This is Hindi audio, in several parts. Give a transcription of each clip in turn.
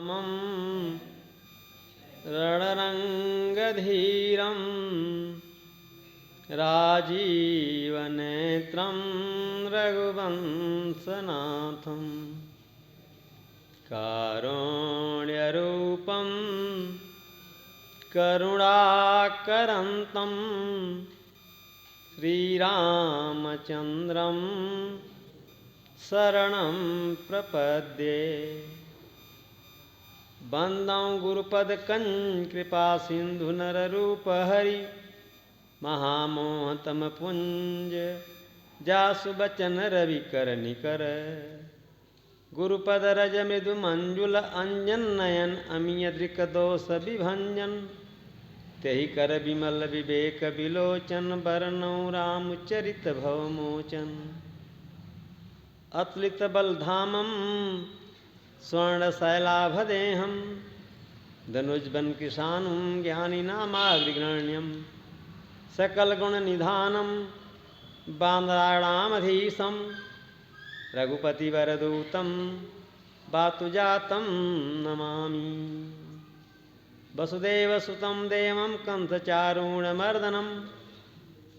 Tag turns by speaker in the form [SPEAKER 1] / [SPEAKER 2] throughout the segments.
[SPEAKER 1] रामं रणरङ्गधीरं राजीवनेत्रं रघुवंशनाथं कारुण्यरूपं करुणाकरन्तं श्रीरामचन्द्रं शरणं प्रपद्ये। वन्दं गुरुपदकञ्कृपासिन्धु नररूपहरि महामोहतमपुञ्ज जासु वचन रविकरनिकर गुरुपदरजमृदुमञ्जुल अञ्जननयन अमियदृक्दोषविभञ्जन तेहि कर विमल विवेक विलोचन वरनौ रामचरित भवमोचन अतुलित बलधामं स्वर्णशैलाभदेहं धनुजबन किशानं ज्ञानिनामाग्रगण्यं सकलगुणनिधानं बान्धराणामधीशं रघुपतिवरदूतं वातुजातं नमामि। वसुदेवसुतं देवं कंसचारूणमर्दनं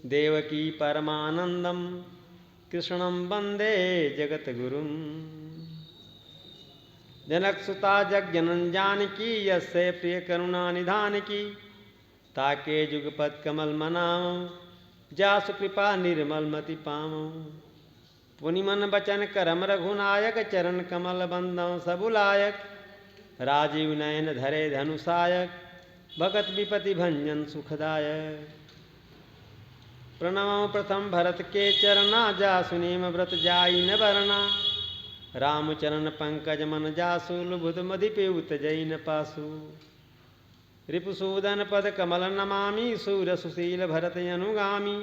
[SPEAKER 1] देवकी परमानन्दं कृष्णं वन्दे जगद्गुरुं। जनकसुता जगजनन जानकी यस्य प्रियकरुणानिधानकी ताके जुगपद कमल मनावं जासु कृपा निर्मलमति पावं। पुनिमन बचन करम रघुनायक चरण कमल बंदं सबुलायक राजीव नयन धरे धनुषायक भगत विपति भंजन सुखदायक। प्रणव प्रथम भरत के चरना जासु नेम व्रत जाई न बरना रामचरण पंकज मन जासु लुबुध मधिपेउत जई न पासु। रिपुसूदन पद कमल नमामि सूर सुशील भरत अनुगामी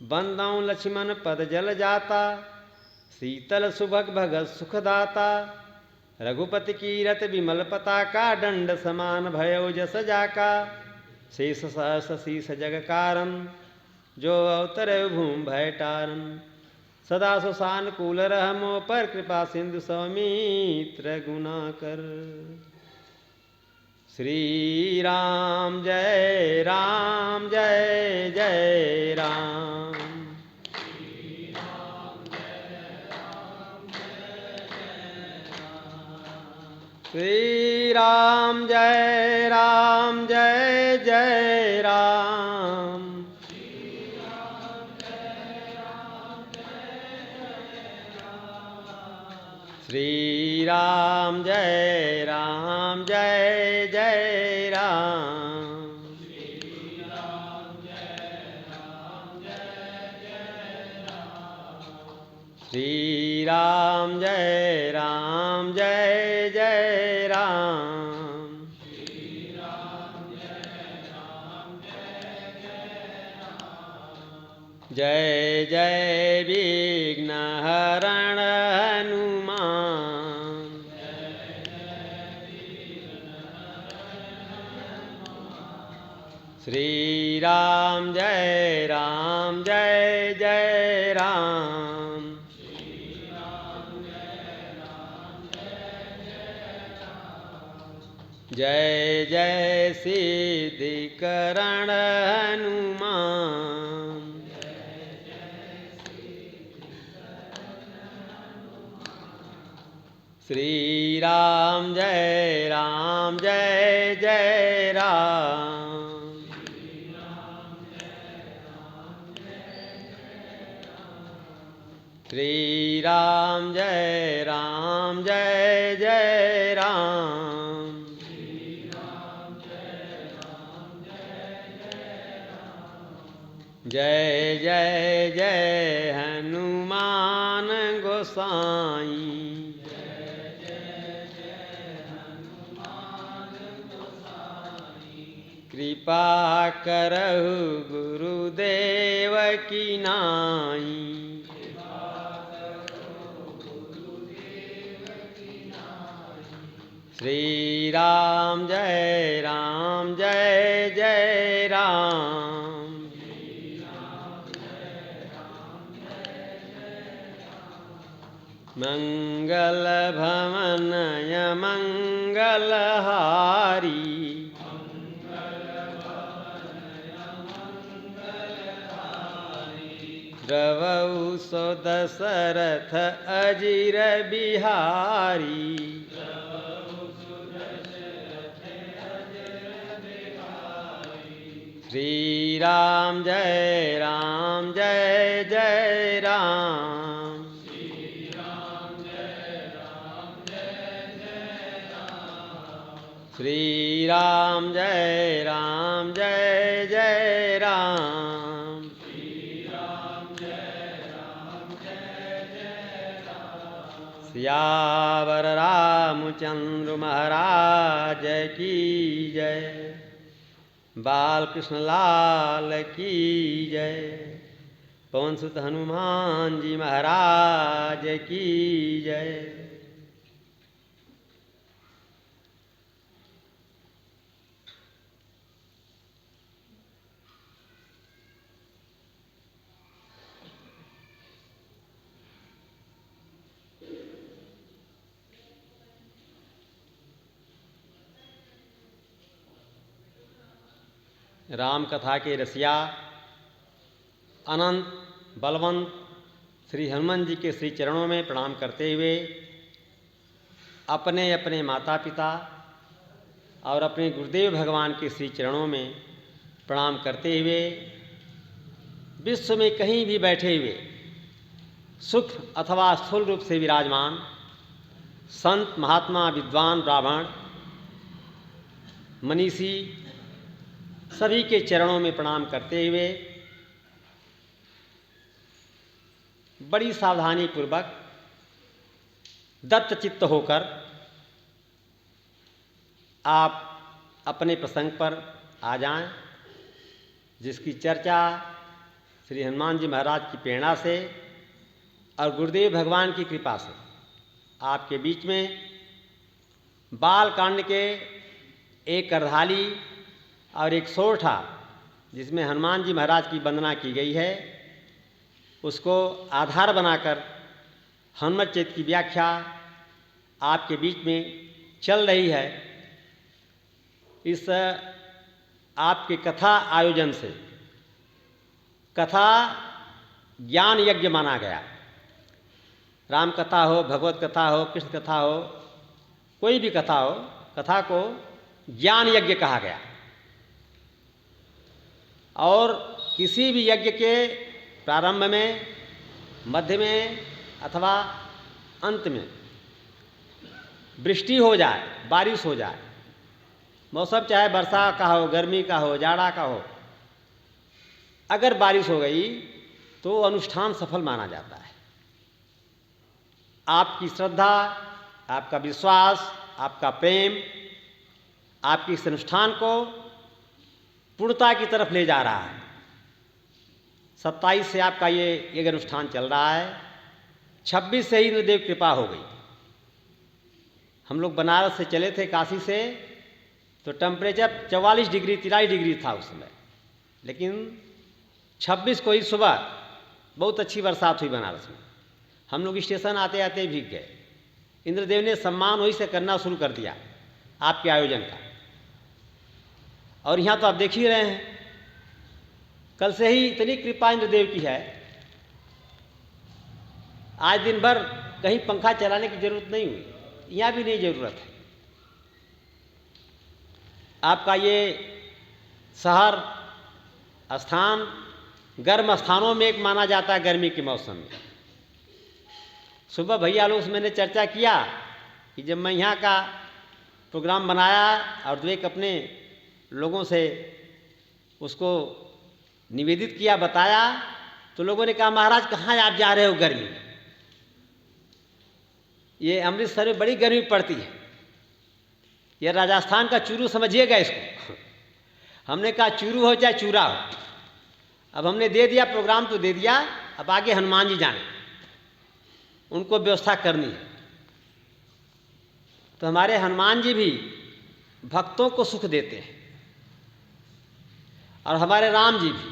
[SPEAKER 1] बंदौ लक्ष्मण पद जल जाता शीतल सुभग भगत सुखदाता। रघुपति कीरत विमल पताका दंड समान भयो जस जाका शेष सहस शीस जग कारण जो अवतर भूमि भय टारन। सदा सुसानुकूल रहमो पर कृपा सिंधु सौमित्र गुना कर। श्री राम जय जय राम। श्री राम जय जय राम। श्री राम जय जय राम। श्री राम जय जय राम। जय जय विघ्नहरण हनुमान। श्री राम जय जय राम। जय जय सिद्धिकरण हनुमान। श्री राम जय जय राम। श्री राम जय जय राम। जय जय हनुमान गोसाई। कृपा करहु गुरुदेव की नाई। श्री राम जय जय राम। मंगल भवनय मंगलहारी द्रवौ सो दशरथ अजिर बिहारी श्री राम जय जय राम श्री राम जय जय राम सियावर रामचंद्र महाराज की जय बाल कृष्ण लाल की जय पवन सुत हनुमान जी महाराज की जय। राम कथा के रसिया अनंत बलवंत श्री हनुमान जी के श्री चरणों में प्रणाम करते हुए अपने अपने माता पिता और अपने गुरुदेव भगवान के श्री चरणों में प्रणाम करते हुए विश्व में कहीं भी बैठे हुए सुख अथवा स्थूल रूप से विराजमान संत महात्मा विद्वान ब्राह्मण मनीषी सभी के चरणों में प्रणाम करते हुए बड़ी सावधानी पूर्वक दत्तचित्त होकर आप अपने प्रसंग पर आ जाएं, जिसकी चर्चा श्री हनुमान जी महाराज की प्रेरणा से और गुरुदेव भगवान की कृपा से आपके बीच में बालकांड के एक अर्धाली और एक सोरठा जिसमें हनुमान जी महाराज की वंदना की गई है उसको आधार बनाकर हनुमत चरित्र की व्याख्या आपके बीच में चल रही है। इस आपके कथा आयोजन से कथा ज्ञान यज्ञ माना गया। राम कथा हो, भगवत कथा हो, कृष्ण कथा हो, कोई भी कथा हो, कथा को ज्ञान यज्ञ कहा गया। और किसी भी यज्ञ के प्रारंभ में, मध्य में अथवा अंत में वृष्टि हो जाए, बारिश हो जाए, मौसम चाहे वर्षा का हो, गर्मी का हो, जाड़ा का हो, अगर बारिश हो गई तो अनुष्ठान सफल माना जाता है। आपकी श्रद्धा, आपका विश्वास, आपका प्रेम आपके इस अनुष्ठान को पूर्णता की तरफ ले जा रहा है। 27 से आपका ये अनुष्ठान चल रहा है। 26 से ही इंद्रदेव कृपा हो गई। हम लोग बनारस से चले थे, काशी से, तो टेम्परेचर 44 डिग्री 43 डिग्री था उस समय, लेकिन 26 को ही सुबह बहुत अच्छी बरसात हुई बनारस में। हम लोग स्टेशन आते आते भीग गए। इंद्रदेव ने सम्मान वही से करना शुरू कर दिया आपके आयोजन का। और यहाँ तो आप देख ही रहे हैं, कल से ही इतनी कृपा इंद्रदेव की है, आज दिन भर कहीं पंखा चलाने की जरूरत नहीं हुई, यहाँ भी नहीं जरूरत है। आपका ये शहर स्थान गर्म स्थानों में एक माना जाता है गर्मी के मौसम में। सुबह भैया लोग से मैंने चर्चा किया कि जब मैं यहाँ का प्रोग्राम बनाया और दो एक अपने लोगों से उसको निवेदित किया, बताया, तो लोगों ने कहा महाराज कहाँ आप जा रहे हो गर्मी में, ये अमृतसर में बड़ी गर्मी पड़ती है, यह राजस्थान का चूरू समझिएगा इसको। हमने कहा चूरू हो चाहे चूरा हो, अब हमने दे दिया प्रोग्राम तो दे दिया, अब आगे हनुमान जी जाने, उनको व्यवस्था करनी है। तो हमारे हनुमान जी भी भक्तों को सुख देते हैं और हमारे राम जी भी,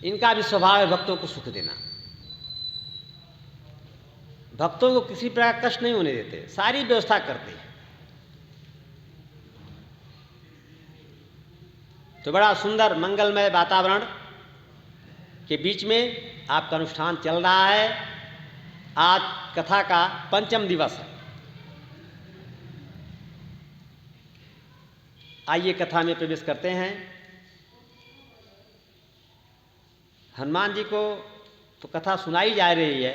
[SPEAKER 1] इनका भी स्वभाव है भक्तों को सुख देना। भक्तों को किसी प्रकार का कष्ट नहीं होने देते, सारी व्यवस्था करते हैं। तो बड़ा सुंदर मंगलमय वातावरण के बीच में आपका अनुष्ठान चल रहा है। आज कथा का 5वां दिवस है। आइए कथा में प्रवेश करते हैं। हनुमान जी को तो कथा सुनाई जा रही है,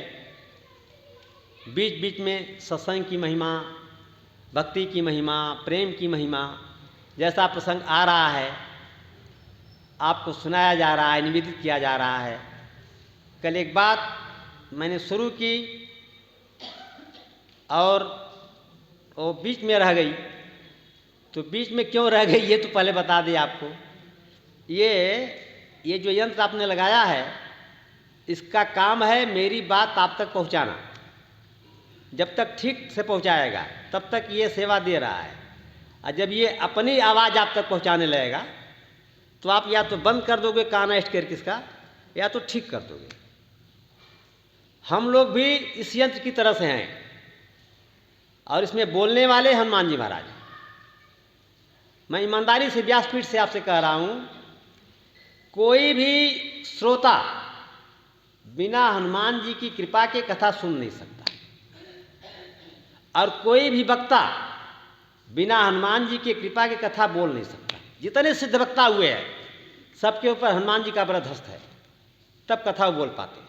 [SPEAKER 1] बीच बीच में सत्संग की महिमा, भक्ति की महिमा, प्रेम की महिमा, जैसा प्रसंग आ रहा है आपको सुनाया जा रहा है, निवेदित किया जा रहा है। कल एक बात मैंने शुरू की और वो बीच में रह गई। तो बीच में क्यों रह गई ये तो पहले बता दें आपको। ये जो यंत्र आपने लगाया है, इसका काम है मेरी बात आप तक पहुंचाना। जब तक ठीक से पहुंचाएगा तब तक ये सेवा दे रहा है, और जब ये अपनी आवाज़ आप तक पहुंचाने लगेगा तो आप या तो बंद कर दोगे कान एस्ट करके इसका, या तो ठीक कर दोगे। हम लोग भी इस यंत्र की तरह से हैं, और इसमें बोलने वाले हनुमान जी महाराज। मैं ईमानदारी से व्यासपीठ से आपसे कह रहा हूं, कोई भी श्रोता बिना हनुमान जी की कृपा के कथा सुन नहीं सकता, और कोई भी वक्ता बिना हनुमान जी की कृपा के कथा बोल नहीं सकता। जितने सिद्ध वक्ता हुए हैं सबके ऊपर हनुमान जी का बड़ा हस्त है, तब कथा बोल पाते हैं।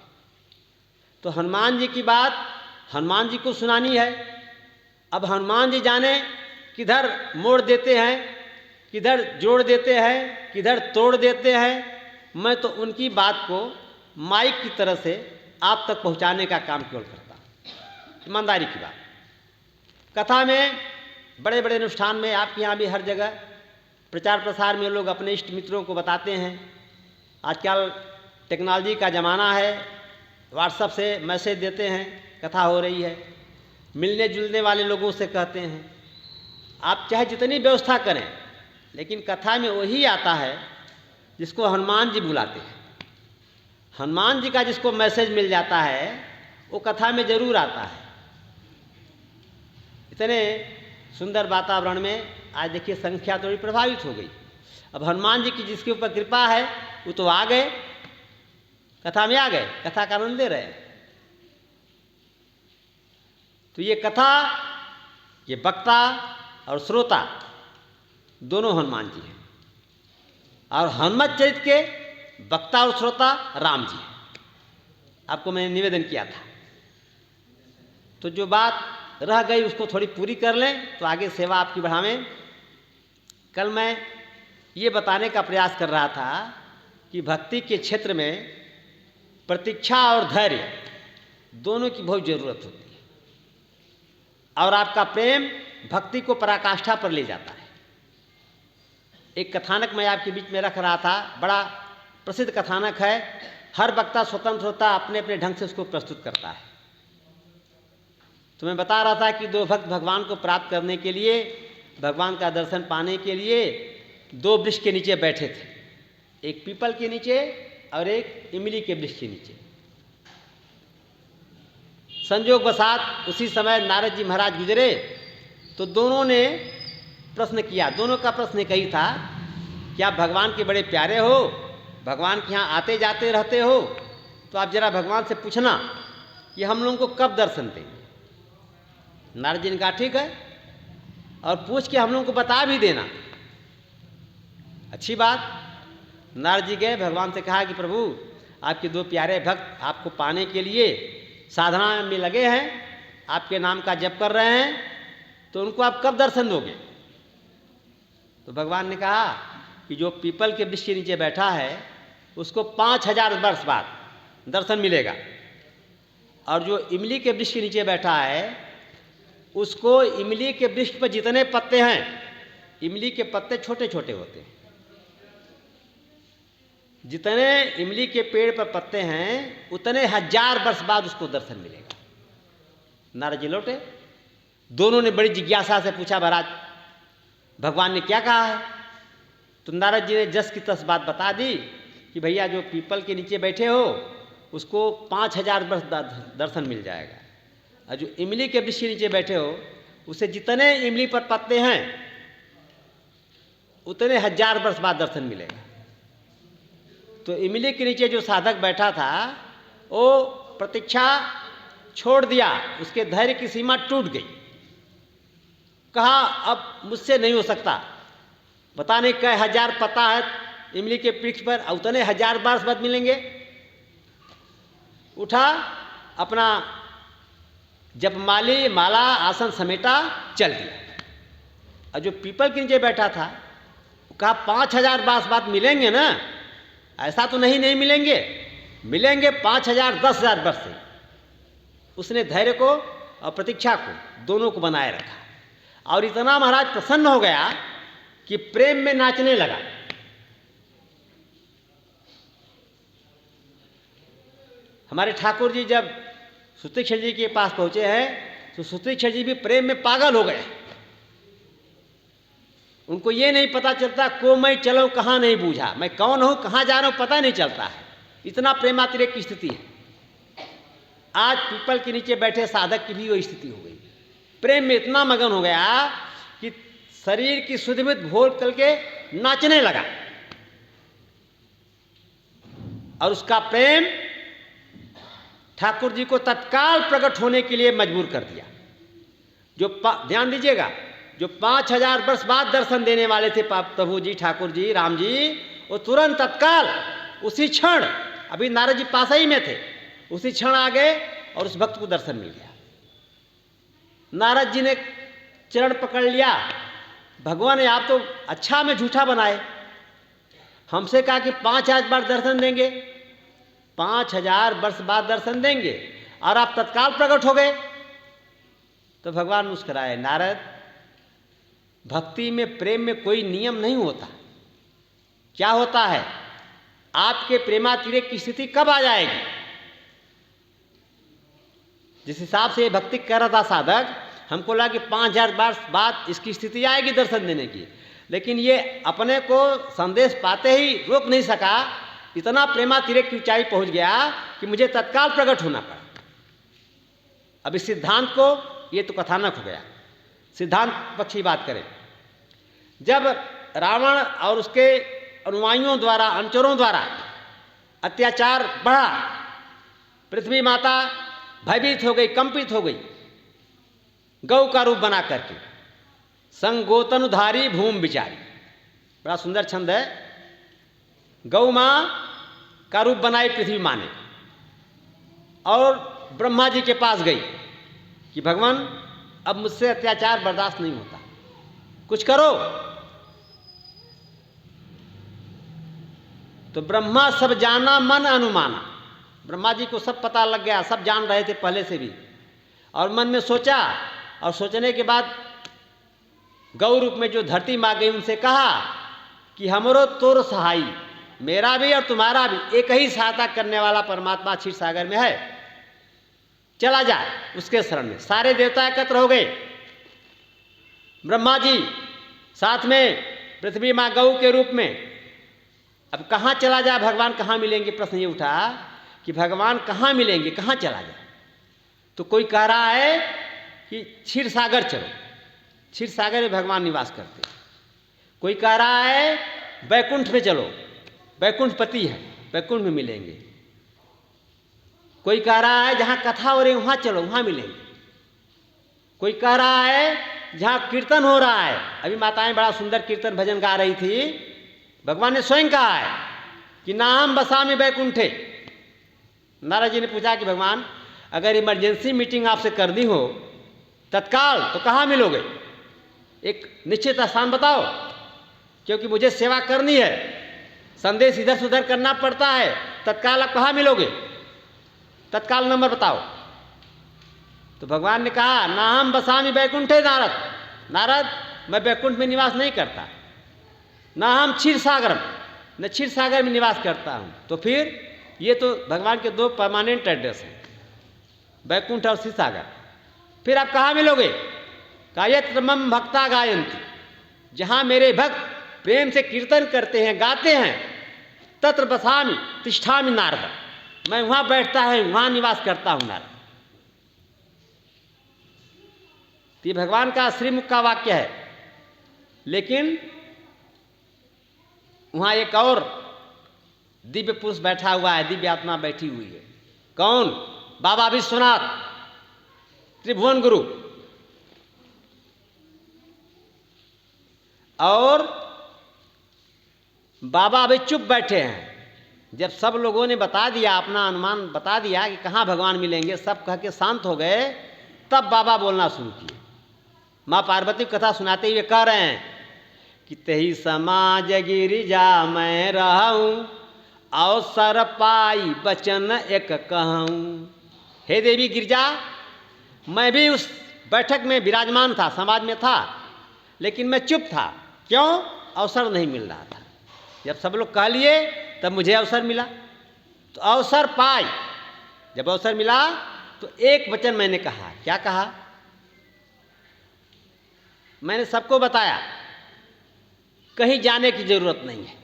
[SPEAKER 1] तो हनुमान जी की बात हनुमान जी को सुनानी है। अब हनुमान जी जाने किधर मोड़ देते हैं, किधर जोड़ देते हैं, किधर तोड़ देते हैं। मैं तो उनकी बात को माइक की तरह से आप तक पहुंचाने का काम केवल करता हूं, ईमानदारी की बात। कथा में बड़े बड़े अनुष्ठान में आपके यहाँ भी हर जगह प्रचार प्रसार में लोग अपने इष्ट मित्रों को बताते हैं। आजकल टेक्नोलॉजी का ज़माना है, व्हाट्सएप से मैसेज देते हैं कथा हो रही है, मिलने जुलने वाले लोगों से कहते हैं। आप चाहे जितनी व्यवस्था करें, लेकिन कथा में वही आता है जिसको हनुमान जी बुलाते हैं। हनुमान जी का जिसको मैसेज मिल जाता है वो कथा में जरूर आता है। इतने सुंदर वातावरण में आज देखिए संख्या थोड़ी प्रभावित हो गई। अब हनुमान जी की जिसके ऊपर कृपा है वो तो आ गए, कथा में आ गए, कथा का आनंद ले रहे हैं। तो ये कथा, ये वक्ता और श्रोता दोनों हनुमान जी हैं, और हनुमत चरित्र के वक्ता और श्रोता राम जी हैं। आपको मैंने निवेदन किया था। तो जो बात रह गई उसको थोड़ी पूरी कर लें तो आगे सेवा आपकी बढ़ावें। कल मैं ये बताने का प्रयास कर रहा था कि भक्ति के क्षेत्र में प्रतीक्षा और धैर्य दोनों की बहुत ज़रूरत होती है, और आपका प्रेम भक्ति को पराकाष्ठा पर ले जाता है। एक कथानक मैं आपके बीच में रख रहा था, बड़ा प्रसिद्ध कथानक है। हर वक्ता स्वतंत्र होता, अपने अपने ढंग से उसको प्रस्तुत करता है। तो मैं बता रहा था कि दो भक्त भगवान को प्राप्त करने के लिए, भगवान का दर्शन पाने के लिए दो वृक्ष के नीचे बैठे थे, एक पीपल के नीचे और एक इमली के वृक्ष के नीचे। संजोग वसात उसी समय नारद जी महाराज गुजरे, तो दोनों ने प्रश्न किया। दोनों का प्रश्न एक ही था कि आप भगवान के बड़े प्यारे हो, भगवान के यहाँ आते जाते रहते हो, तो आप जरा भगवान से पूछना कि हम लोगों को कब दर्शन देंगे। नारद जी ने कहा ठीक है, और पूछ के हम लोगों को बता भी देना। अच्छी बात। नारद जी गए, भगवान से कहा कि प्रभु आपके दो प्यारे भक्त आपको पाने के लिए साधना में लगे हैं, आपके नाम का जप कर रहे हैं, तो उनको आप कब दर्शन दोगे। तो भगवान ने कहा कि जो पीपल के वृक्ष के नीचे बैठा है उसको 5000 वर्ष बाद दर्शन मिलेगा, और जो इमली के वृक्ष के नीचे बैठा है उसको इमली के वृक्ष पर जितने पत्ते हैं, इमली के पत्ते छोटे छोटे होते हैं, जितने इमली के पेड़ पर पत्ते हैं उतने 1000 वर्ष बाद उसको दर्शन मिलेगा। नारद जी लौटे, दोनों ने बड़ी जिज्ञासा से पूछा महाराज भगवान ने क्या कहा है। तो नारद जी ने जस की तस बात बता दी कि भैया जो पीपल के नीचे बैठे हो उसको 5000 वर्ष दर्शन मिल जाएगा, और जो इमली के वृक्ष के नीचे बैठे हो, उसे जितने इमली पर पत्ते हैं उतने 1000 वर्ष बाद दर्शन मिलेगा। तो इमली के नीचे जो साधक बैठा था वो प्रतीक्षा छोड़ दिया, उसके धैर्य की सीमा टूट गई। कहा अब मुझसे नहीं हो सकता, पता नहीं कई 1000 पत्ता है इमली के वृक्ष पर, उतने 1000 वर्ष बाद मिलेंगे। उठा, अपना जपमाली माला आसन समेटा, चल दिया। और जो पीपल के नीचे बैठा था कहा 5000 वर्ष बाद मिलेंगे ना, ऐसा तो नहीं मिलेंगे, मिलेंगे 5000 10,000 वर्ष से। उसने धैर्य को और प्रतीक्षा को दोनों को बनाए रखा और इतना महाराज प्रसन्न हो गया कि प्रेम में नाचने लगा। हमारे ठाकुर जी जब सूत्रीक्षर जी के पास पहुंचे हैं तो सूत्रीक्षर जी भी प्रेम में पागल हो गए। उनको ये नहीं पता चलता को मैं चलो कहाँ नहीं बूझा, मैं कौन हूं कहाँ जा रहा हूं पता नहीं चलता है, इतना प्रेमातिरेक की स्थिति है। आज पीपल के नीचे बैठे साधक की भी वही स्थिति हो गई, प्रेम में इतना मगन हो गया कि शरीर की सुधिमित भोल करके नाचने लगा और उसका प्रेम ठाकुर जी को तत्काल प्रकट होने के लिए मजबूर कर दिया। जो ध्यान दीजिएगा, जो 5000 वर्ष बाद दर्शन देने वाले थे प्रभु जी, ठाकुर जी, राम जी, वो तुरंत तत्काल उसी क्षण, अभी नारद जी पास ही में थे, उसी क्षण आ गए और उस भक्त को दर्शन मिल गया। नारद जी ने चरण पकड़ लिया, भगवान ने आप तो अच्छा में झूठा बनाए, हमसे कहा कि 5000 बार दर्शन देंगे, 5000 वर्ष बाद दर्शन देंगे और आप तत्काल प्रकट हो गए। तो भगवान मुस्कुराए, नारद भक्ति में प्रेम में कोई नियम नहीं होता। क्या होता है, आपके प्रेमातिरेक की स्थिति कब आ जाएगी। जिस हिसाब से ये भक्ति कर रहा था साधक, हमको लगा कि 5000 वर्ष बाद इसकी स्थिति आएगी दर्शन देने की, लेकिन ये अपने को संदेश पाते ही रोक नहीं सका, इतना प्रेमातिरेक की ऊंचाई पहुंच गया कि मुझे तत्काल प्रकट होना पड़ा। अब इस सिद्धांत को, ये तो कथानक हो गया, सिद्धांत पक्षी बात करें। जब रावण और उसके अनुयायियों द्वारा, अनुचरों द्वारा अत्याचार बढ़ा, पृथ्वी माता भयभीत हो गई, कंपित हो गई, गौ का रूप बना करके, संगोतनुधारी भूमि बिचारी, बड़ा सुंदर छंद है। गौ माँ का रूप बनाई पृथ्वी माँ ने और ब्रह्मा जी के पास गई कि भगवान अब मुझसे अत्याचार बर्दाश्त नहीं होता, कुछ करो। तो ब्रह्मा सब जाना मन अनुमाना, ब्रह्मा जी को सब पता लग गया, सब जान रहे थे पहले से भी, और मन में सोचा, और सोचने के बाद गौ रूप में जो धरती माँ गई उनसे कहा कि हमरो तोर सहाई, मेरा भी और तुम्हारा भी एक ही सहायता करने वाला परमात्मा क्षीर सागर में है, चला जा उसके शरण में। सारे देवता एकत्र हो गए, ब्रह्मा जी साथ में पृथ्वी माँ गौ के रूप में। अब कहाँ चला जाए, भगवान कहाँ मिलेंगे, प्रश्न ये उठा कि भगवान कहाँ मिलेंगे, कहाँ चला जाए। तो कोई कह रहा है कि क्षीर सागर चलो, क्षीर सागर में भगवान निवास करते। कोई कह रहा है बैकुंठ में चलो, बैकुंठ पति है, बैकुंठ में मिलेंगे। कोई कह रहा है जहाँ कथा हो रही वहाँ चलो, वहाँ मिलेंगे। कोई कह रहा है जहाँ कीर्तन हो रहा है, अभी माताएं बड़ा सुंदर कीर्तन भजन गा रही थी, भगवान ने स्वयं कहा है कि नाम बसामि बैकुंठे। नारद जी ने पूछा कि भगवान अगर इमरजेंसी मीटिंग आपसे करनी हो तत्काल, तो कहाँ मिलोगे, एक निश्चित स्थान बताओ, क्योंकि मुझे सेवा करनी है, संदेश इधर से उधर करना पड़ता है, तत्काल आप कहाँ मिलोगे, तत्काल नंबर बताओ। तो भगवान ने कहा ना हम बसामि बैकुंठे नारद, नारद मैं बैकुंठ में निवास नहीं करता, ना हम क्षीर सागर, मैं क्षीर सागर में निवास करता हूँ। तो फिर ये तो भगवान के दो परमानेंट एड्रेस हैं, बैकुंठ और क्षीर सागर। फिर आप कहाँ मिलोगे, कहा यत्र मम भक्ता गायन्ति, जहाँ मेरे भक्त प्रेम से कीर्तन करते हैं, गाते हैं, तत्र बसामि तिष्ठामि नारद, मैं वहाँ बैठता है, वहाँ निवास करता हूँ नारद। तो ये भगवान का श्रीमुख का वाक्य है। लेकिन वहां एक और दिव्य पुरुष बैठा हुआ है, दिव्य आत्मा बैठी हुई है। कौन? बाबा विश्वनाथ, त्रिभुवन गुरु। और बाबा अभी चुप बैठे हैं। जब सब लोगों ने बता दिया, अपना अनुमान बता दिया कि कहाँ भगवान मिलेंगे, सब कह के शांत हो गए, तब बाबा बोलना शुरू किए। माँ पार्वती की कथा सुनाते हुए कह रहे हैं कि तेही समाज गिरिजा मैं रहूं, अवसर पाई बचन एक कहूं। हे देवी गिरिजा, मैं भी उस बैठक में विराजमान था, समाज में था, लेकिन मैं चुप था। क्यों? अवसर नहीं मिल रहा था। जब सब लोग कह लिए तब मुझे अवसर मिला। तो अवसर पाई, जब अवसर मिला तो एक वचन मैंने कहा। क्या कहा? मैंने सबको बताया कहीं जाने की जरूरत नहीं है।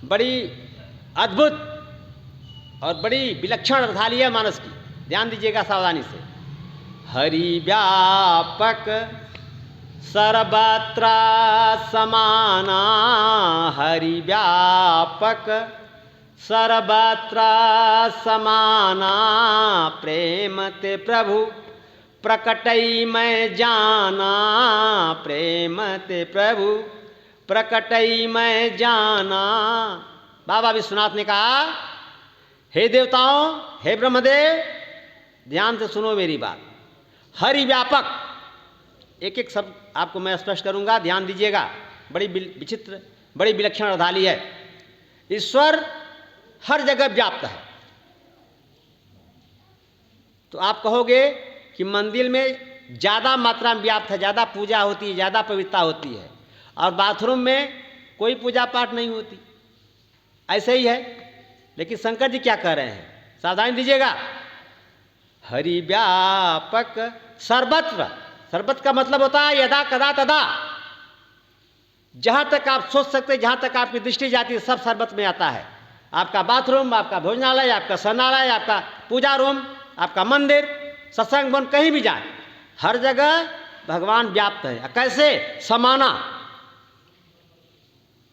[SPEAKER 1] बड़ी अद्भुत और बड़ी विलक्षण अर्धाली है मानस की, ध्यान दीजिएगा सावधानी से। हरि व्यापक सर्वत्र समाना, हरि व्यापक सर्वत्र समाना, प्रेम ते प्रभु प्रकटई मैं जाना, प्रेम ते प्रभु प्रकटई मैं जाना। बाबा विश्वनाथ ने कहा, हे देवताओं, हे ब्रह्मदेव, ध्यान से सुनो मेरी बात। हरि व्यापक, एक एक शब्द आपको मैं स्पष्ट करूंगा, ध्यान दीजिएगा। बड़ी विचित्र, बड़ी विलक्षण अर्धाली है। ईश्वर हर जगह व्याप्त है। तो आप कहोगे कि मंदिर में ज़्यादा मात्रा में व्याप्त है, ज़्यादा पूजा होती है, ज़्यादा पवित्रता होती है, और बाथरूम में कोई पूजा पाठ नहीं होती। ऐसे ही है। लेकिन शंकर जी क्या कह रहे हैं, सावधानी दीजिएगा। हरि व्यापक सर्वत्र, सर्वत्र का मतलब होता है यदा कदा तदा। जहां तक आप सोच सकते, जहां तक आपकी दृष्टि जाती है, सब सर्वत्र में आता है। आपका बाथरूम, आपका भोजनालय, आपका शरणालय, आपका पूजा रूम, आपका मंदिर, सत्संग वन, कहीं भी जाए, हर जगह भगवान व्याप्त है। कैसे? समाना।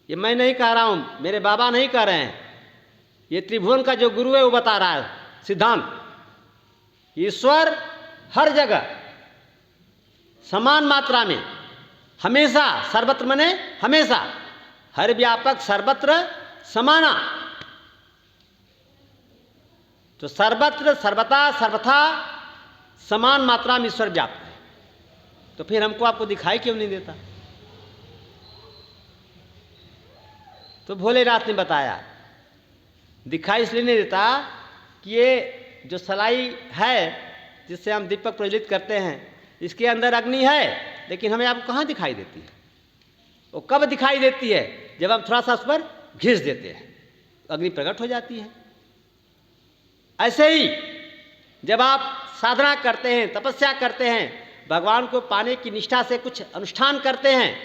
[SPEAKER 1] ये मैं नहीं कह रहा हूं, मेरे बाबा नहीं कह रहे हैं, ये त्रिभुवन का जो गुरु है वो बता रहा है सिद्धांत। ईश्वर हर जगह समान मात्रा में, हमेशा, सर्वत्र मने हमेशा, हर व्यापक सर्वत्र समाना। तो सर्वत्र, सर्वथा, सर्वथा समान मात्रा में ईश्वर व्याप्त है। तो फिर हमको आपको दिखाई क्यों नहीं देता? तो भोलेनाथ ने बताया, दिखाई इसलिए नहीं देता कि ये जो सलाई है जिससे हम दीपक प्रज्वलित करते हैं, इसके अंदर अग्नि है, लेकिन हमें आपको कहाँ दिखाई देती है? वो कब दिखाई देती है? जब हम थोड़ा सा उस पर घिस देते हैं, अग्नि प्रकट हो जाती है। ऐसे ही जब आप साधना करते हैं, तपस्या करते हैं, भगवान को पाने की निष्ठा से कुछ अनुष्ठान करते हैं,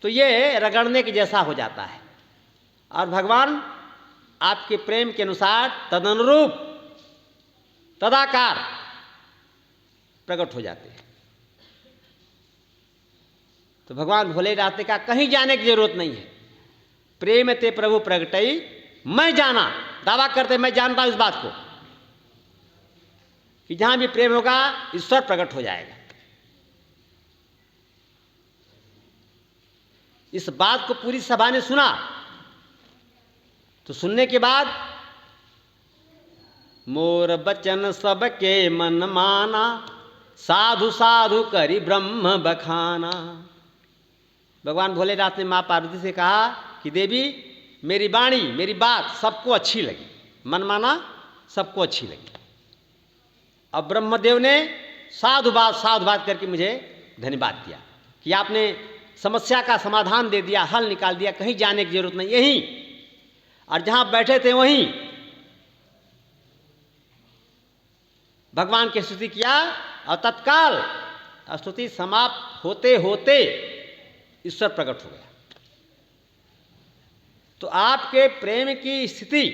[SPEAKER 1] तो ये रगड़ने के जैसा हो जाता है, और भगवान आपके प्रेम के अनुसार तदनुरूप, तदाकार प्रकट हो जाते हैं। तो भगवान भोलेनाथ ने कहा, कहीं जाने की जरूरत नहीं है। प्रेम ते प्रभु प्रगटई मैं जाना। दावा करते मैं जानता हूं इस बात को कि जहां भी प्रेम होगा ईश्वर प्रकट हो जाएगा। इस बात को पूरी सभा ने सुना। तो सुनने के बाद मोर बचन सबके मन माना, साधु साधु करी ब्रह्म बखाना। भगवान भोलेनाथ ने मां पार्वती से कहा कि देवी, मेरी वाणी, मेरी बात सबको अच्छी लगी, मन माना सबको अच्छी लगी। अब ब्रह्मदेव ने साधु बात करके मुझे धन्यवाद दिया कि आपने समस्या का समाधान दे दिया, हल निकाल दिया, कहीं जाने की जरूरत नहीं, यहीं, और जहां बैठे थे वहीं भगवान की स्तुति किया, और तत्काल स्तुति समाप्त होते होते ईश्वर प्रकट हो गया। तो आपके प्रेम की स्थिति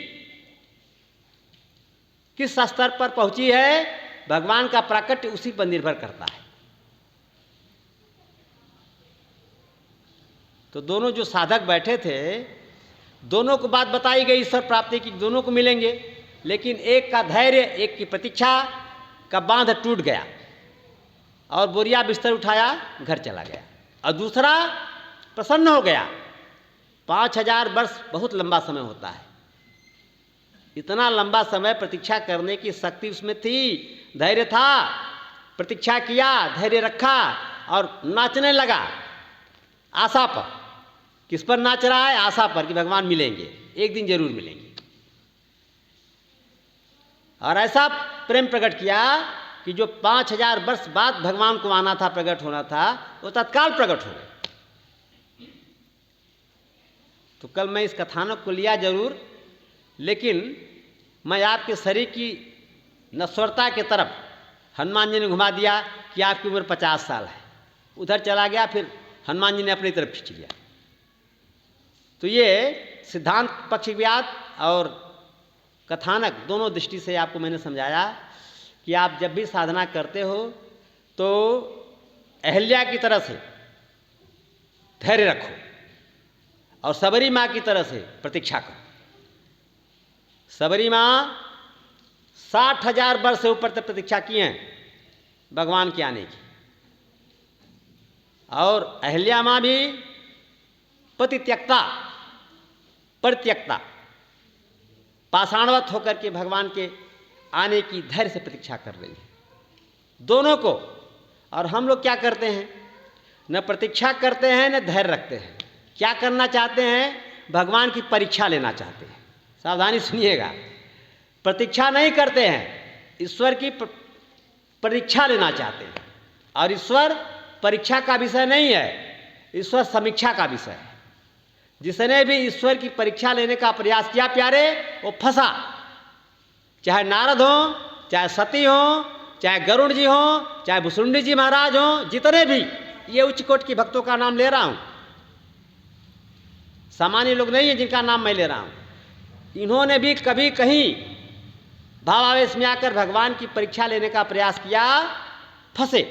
[SPEAKER 1] किस स्तर पर पहुंची है, भगवान का प्राकट्य उसी पर निर्भर करता है। तो दोनों जो साधक बैठे थे, दोनों को बात बताई गई ईश्वर प्राप्ति की, दोनों को मिलेंगे, लेकिन एक का धैर्य, एक की प्रतीक्षा का बांध टूट गया और बोरिया बिस्तर उठाया घर चला गया, और दूसरा प्रसन्न हो गया। 5000 वर्ष बहुत लंबा समय होता है, इतना लंबा समय प्रतीक्षा करने की शक्ति उसमें थी, धैर्य था, प्रतीक्षा किया, धैर्य रखा और नाचने लगा आशा पर। किस पर नाच रहा है? आशा पर कि भगवान मिलेंगे, एक दिन जरूर मिलेंगे। और ऐसा प्रेम प्रकट किया कि जो 5000 वर्ष बाद भगवान को आना था, प्रकट होना था, वो तत्काल प्रकट हो गए। तो कल मैं इस कथानक को लिया जरूर, लेकिन मैं आपके शरीर की नश्वरता के तरफ हनुमान जी ने घुमा दिया कि आपकी उम्र 50 साल है, उधर चला गया, फिर हनुमान जी ने अपनी तरफ खींच लिया। तो ये सिद्धांत पक्षवाद और कथानक दोनों दृष्टि से आपको मैंने समझाया कि आप जब भी साधना करते हो तो अहल्या की तरह से धैर्य रखो और सबरी माँ की तरह से प्रतीक्षा करो। सबरी माँ 60,000 वर्ष से ऊपर तक प्रतीक्षा किए हैं भगवान के आने की, और अहल्या माँ भी परित्यक्ता पाषाणवत होकर के भगवान के आने की धैर्य से प्रतीक्षा कर रही है, दोनों को। और हम लोग क्या करते हैं? न प्रतीक्षा करते हैं न धैर्य रखते हैं। क्या करना चाहते हैं? भगवान की परीक्षा लेना चाहते हैं। सावधानी सुनिएगा, प्रतीक्षा नहीं करते हैं, ईश्वर की परीक्षा लेना चाहते हैं। और ईश्वर परीक्षा का विषय नहीं है, ईश्वर समीक्षा का विषय है। जिसने भी ईश्वर की परीक्षा लेने का प्रयास किया प्यारे, वो फंसा। चाहे नारद हो, चाहे सती हो, चाहे गरुड़ जी हो, चाहे भुसुंडी जी महाराज हो, जितने भी, ये उच्च कोटि के भक्तों का नाम ले रहा हूं, सामान्य लोग नहीं है जिनका नाम मैं ले रहा हूं। इन्होंने भी कभी कहीं भावावेश में आकर भगवान की परीक्षा लेने का प्रयास किया, फंसे,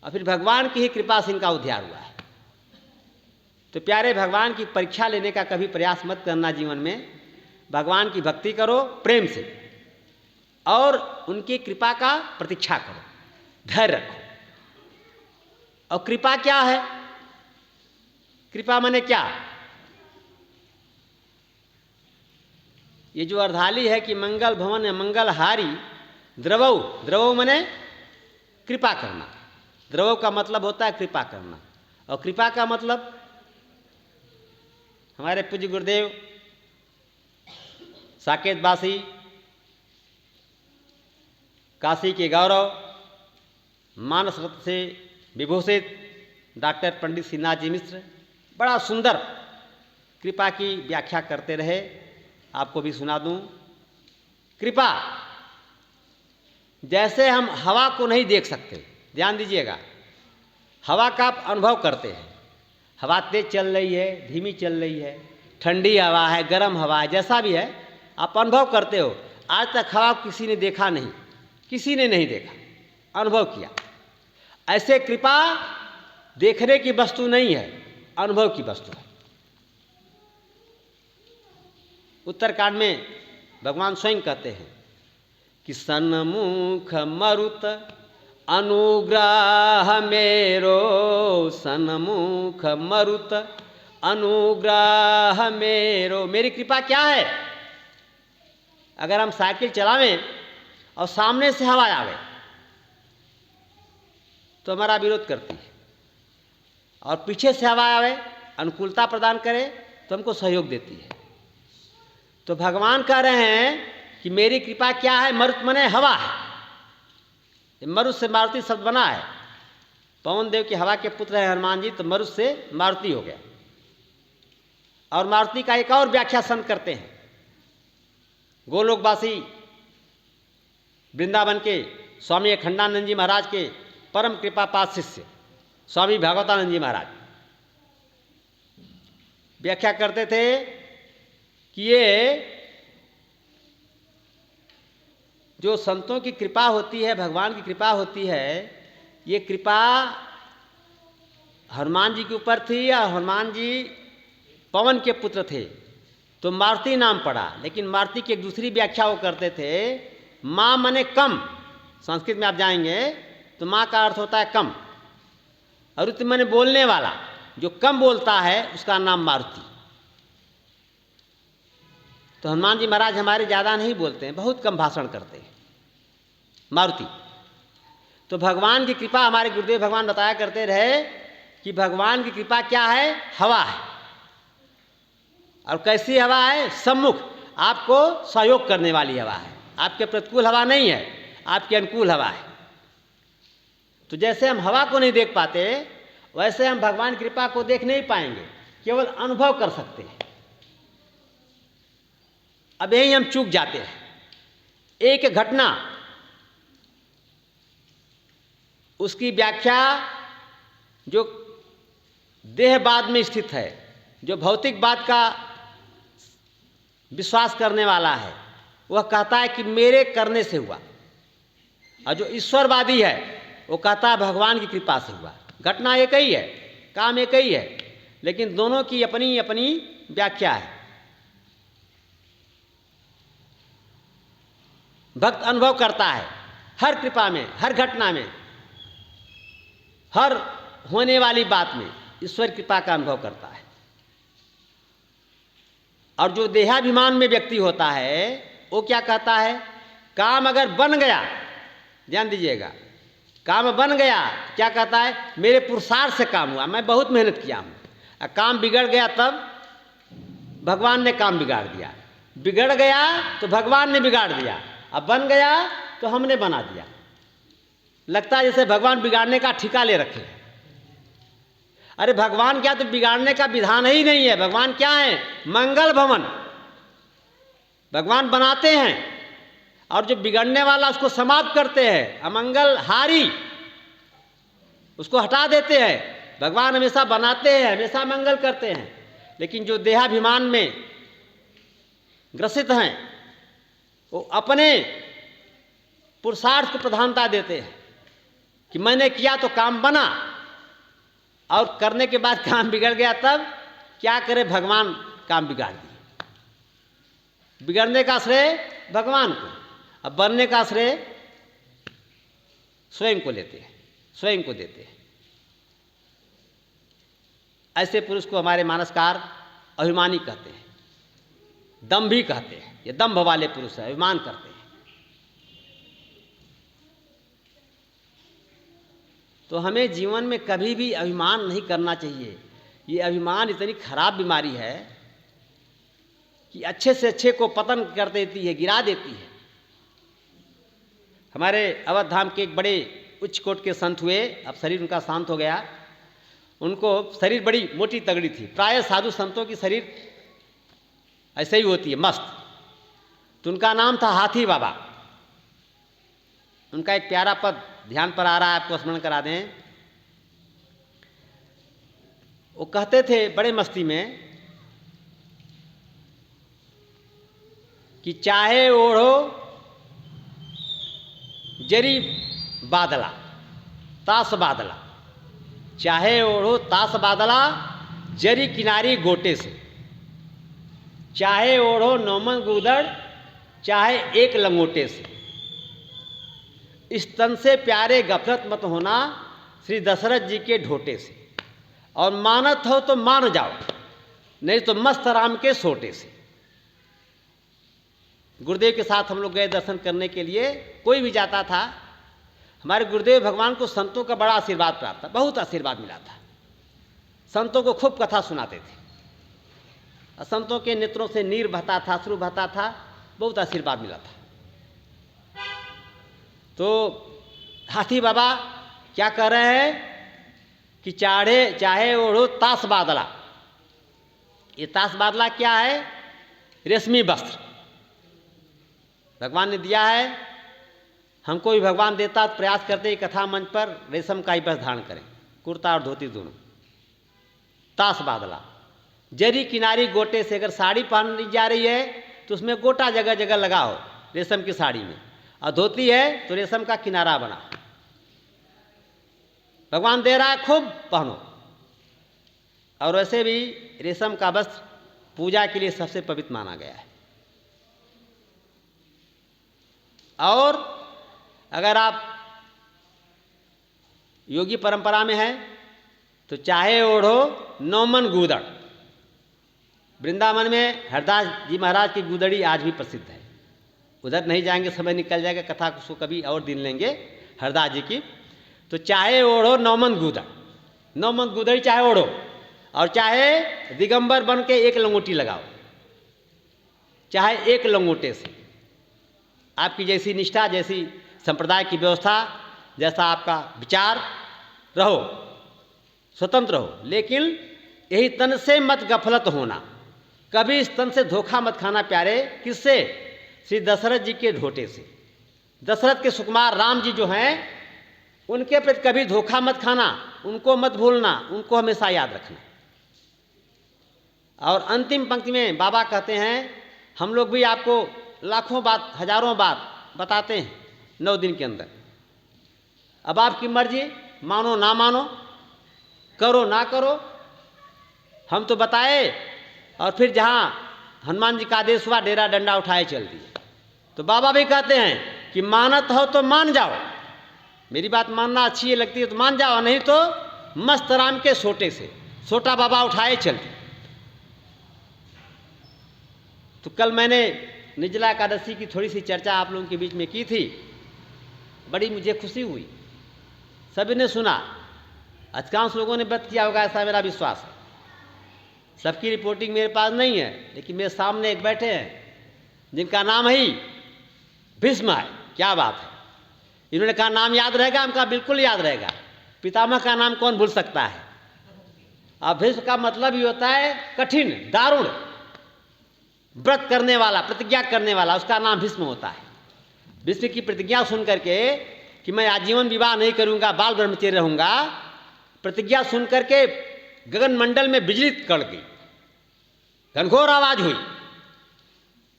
[SPEAKER 1] और फिर भगवान की ही कृपा से इनका उद्धार हुआ है। तो प्यारे, भगवान की परीक्षा लेने का कभी प्रयास मत करना जीवन में। भगवान की भक्ति करो प्रेम से और उनकी कृपा का प्रतीक्षा करो, धैर्य रखो। और कृपा क्या है? कृपा माने क्या? ये जो अर्धाली है कि मंगल भवन या मंगलहारी द्रवौ, द्रवौ माने कृपा करना। द्रवौ का मतलब होता है कृपा करना, और कृपा का मतलब हमारे पूज्य गुरुदेव साकेतवासी, काशी के गौरव, मानस रत्न से विभूषित डॉक्टर पंडित श्रीनाथ जी मिश्र बड़ा सुंदर कृपा की व्याख्या करते रहे। आपको भी सुना दूं। कृपा, जैसे हम हवा को नहीं देख सकते, ध्यान दीजिएगा, हवा का आप अनुभव करते हैं। हवा तेज चल रही है, धीमी चल रही है, ठंडी हवा है, गर्म हवा है, जैसा भी है आप अनुभव करते हो। आज तक हवा किसी ने देखा नहीं, किसी ने नहीं देखा, अनुभव किया। ऐसे कृपा देखने की वस्तु नहीं है, अनुभव की वस्तु है। उत्तरकांड में भगवान स्वयं कहते हैं कि सन्मुख मरुत अनुग्रह मेरो, सन्मुख मरुत अनुग्रह मेरो। मेरी कृपा क्या है? अगर हम साइकिल चलावें और सामने से हवा आवे तो हमारा विरोध करती है, और पीछे से हवा आवे, अनुकूलता प्रदान करे तो हमको सहयोग देती है। तो भगवान कह रहे हैं कि मेरी कृपा क्या है? मरुत मने हवा है। मरुत से मारुति शब्द बना है। पवन देव की हवा के पुत्र है हनुमान जी, तो मरुत से मारुति हो गया। और मारुति का एक और व्याख्या संत करते हैं। गोलोकवासी वृंदावन के स्वामी अखंडानंद जी महाराज के परम कृपा पात्र शिष्य स्वामी भागवतानंद जी महाराज व्याख्या करते थे कि ये जो संतों की कृपा होती है, भगवान की कृपा होती है, ये कृपा हनुमान जी के ऊपर थी। या हनुमान जी पवन के पुत्र थे तो मारुति नाम पड़ा, लेकिन मारुति की एक दूसरी व्याख्या वो करते थे, माँ मने कम। संस्कृत में आप जाएंगे तो माँ का अर्थ होता है कम, और रुति मने बोलने वाला, जो कम बोलता है उसका नाम मारुति। तो हनुमान जी महाराज हमारे ज़्यादा नहीं बोलते हैं, बहुत कम भाषण करते हैं, मारुति। तो भगवान की कृपा, हमारे गुरुदेव भगवान बताया करते रहे कि भगवान की कृपा क्या है, हवा है। और कैसी हवा है, सम्मुख, आपको सहयोग करने वाली हवा है। आपके प्रतिकूल हवा नहीं है, आपके अनुकूल हवा है। तो जैसे हम हवा को नहीं देख पाते, वैसे हम भगवान की कृपा को देख नहीं पाएंगे, केवल अनुभव कर सकते हैं। अब यही हम चूक जाते हैं। एक घटना, उसकी व्याख्या जो देहवाद में स्थित है, जो भौतिकवाद का विश्वास करने वाला है, वह कहता है कि मेरे करने से हुआ, और जो ईश्वरवादी है वो कहता है भगवान की कृपा से हुआ। घटना एक ही है, काम एक ही है, लेकिन दोनों की अपनी अपनी व्याख्या है। भक्त अनुभव करता है हर कृपा में, हर घटना में, हर होने वाली बात में ईश्वर कृपा का अनुभव करता है। और जो देहाभिमान में व्यक्ति होता है वो क्या कहता है, काम अगर बन गया, ध्यान दीजिएगा, काम बन गया, क्या कहता है, मेरे पुरुषार्थ से काम हुआ, मैं बहुत मेहनत किया हूँ। काम बिगड़ गया तब भगवान ने काम बिगाड़ दिया, बिगड़ गया तो भगवान ने बिगाड़ दिया, अब बन गया तो हमने बना दिया। लगता है जैसे भगवान बिगाड़ने का ठिका ले रखे। अरे भगवान क्या, तो बिगाड़ने का विधान ही नहीं है। भगवान क्या है, मंगल भवन। भगवान बनाते हैं और जो बिगड़ने वाला उसको समाप्त करते हैं, अमंगल हारी उसको हटा देते हैं। भगवान हमेशा बनाते हैं, हमेशा मंगल करते हैं। लेकिन जो देहाभिमान में ग्रसित हैं वो अपने पुरुषार्थ को प्रधानता देते हैं कि मैंने किया तो काम बना, और करने के बाद काम बिगड़ गया तब क्या करे, भगवान काम बिगाड़ दिए। बिगड़ने का श्रेय भगवान को, अब बनने का श्रेय स्वयं को लेते हैं, स्वयं को देते हैं। ऐसे पुरुष को हमारे मानसकार अभिमानी कहते हैं, दंभी कहते हैं। ये दंभ वाले पुरुष है, अभिमान करते हैं। तो हमें जीवन में कभी भी अभिमान नहीं करना चाहिए। ये अभिमान इतनी खराब बीमारी है कि अच्छे से अच्छे को पतन कर देती है, गिरा देती है। हमारे अवध धाम के एक बड़े उच्च कोट के संत हुए, अब शरीर उनका शांत हो गया। उनको शरीर बड़ी मोटी तगड़ी थी। प्राय साधु संतों की शरीर ऐसे ही होती है, मस्त। तो उनका नाम था हाथी बाबा। उनका एक प्यारा पद ध्यान पर आ रहा है, आपको स्मरण करा दें। वो कहते थे बड़े मस्ती में कि चाहे ओढ़ो जरी बादला तास बादला, चाहे ओढ़ो तास बादला जरी किनारी गोटे से, चाहे ओढ़ो नौमन गुदड़ चाहे एक लंगोटे से, इस तन से प्यारे गफलत मत होना श्री दशरथ जी के ढोटे से, और मानत हो तो मान जाओ नहीं तो मस्त राम के सोटे से। गुरुदेव के साथ हम लोग गए दर्शन करने के लिए। कोई भी जाता था, हमारे गुरुदेव भगवान को संतों का बड़ा आशीर्वाद प्राप्त था, बहुत आशीर्वाद मिला था। संतों को खूब कथा सुनाते थे, संतों के नेत्रों से नीर बहता था, अश्रु बहता था, बहुत आशीर्वाद मिला था। तो हाथी बाबा क्या कह रहे हैं कि चाहे ओढ़ो ताश बादला। ये ताश बादला क्या है, रेशमी वस्त्र भगवान ने दिया है। हमको भी भगवान देता तो प्रयास करते ही कथा मंच पर रेशम का ही वस्त्र धारण करें, कुर्ता और धोती दोनों। ताश बादला जरी किनारी गोटे से, अगर साड़ी पहन जा रही है तो उसमें गोटा जगह जगह लगा हो रेशम की साड़ी में, और धोती है तो रेशम का किनारा बना। भगवान दे रहा है खूब पहनो। और वैसे भी रेशम का वस्त्र पूजा के लिए सबसे पवित्र माना गया है। और अगर आप योगी परंपरा में हैं तो चाहे ओढ़ो 9 मन गूदड़। वृंदावन में हरदास जी महाराज की गूदड़ी आज भी प्रसिद्ध है। उधर नहीं जाएंगे, समय निकल जाएगा, कथा को कभी और दिन लेंगे हरदास जी की। तो चाहे ओढ़ो 9 मन गूदड़, 9 मन गूदड़ी चाहे ओढ़ो, और चाहे दिगंबर बन के एक लंगोटी लगाओ, चाहे एक लंगोटे से, आपकी जैसी निष्ठा, जैसी संप्रदाय की व्यवस्था, जैसा आपका विचार रहो, स्वतंत्र रहो। लेकिन यही तन से मत गफलत होना, कभी इस तन से धोखा मत खाना प्यारे। किससे? श्री दशरथ जी के ढोटे से। दशरथ के सुकुमार राम जी जो हैं उनके प्रति कभी धोखा मत खाना, उनको मत भूलना, उनको हमेशा याद रखना। और अंतिम पंक्ति में बाबा कहते हैं, हम लोग भी आपको लाखों बात, हजारों बात बताते हैं 9 दिन के अंदर। अब आपकी मर्जी, मानो ना मानो, करो ना करो, हम तो बताए। और फिर जहाँ हनुमान जी का आदेश हुआ, डेरा डंडा उठाए चल दिए। तो बाबा भी कहते हैं कि मानत हो तो मान जाओ, मेरी बात मानना अच्छी है लगती है तो मान जाओ, नहीं तो मस्त राम के सोटे से सोटा बाबा उठाए चल दिए। तो कल मैंने निर्जला एकादशी की थोड़ी सी चर्चा आप लोगों के बीच में की थी, बड़ी मुझे खुशी हुई, सभी ने सुना। अधिकांश लोगों ने व्रत किया होगा ऐसा मेरा विश्वास है। सबकी रिपोर्टिंग मेरे पास नहीं है, लेकिन मेरे सामने एक बैठे हैं जिनका नाम ही भीष्म है। क्या बात है! इन्होंने कहा नाम याद रहेगा, हम कहा बिल्कुल याद रहेगा। पितामह का नाम कौन भूल सकता है। अब भीष्म का मतलब ही होता है कठिन, दारुण, व्रत करने वाला, प्रतिज्ञा करने वाला, उसका नाम भीष्म होता है। भीष्म की प्रतिज्ञा सुन करके कि मैं आजीवन विवाह नहीं करूंगा, बाल ब्रह्मचर्य रहूंगा, प्रतिज्ञा सुन करके गगन मंडल में बिजली कड़ गई, घनघोर आवाज हुई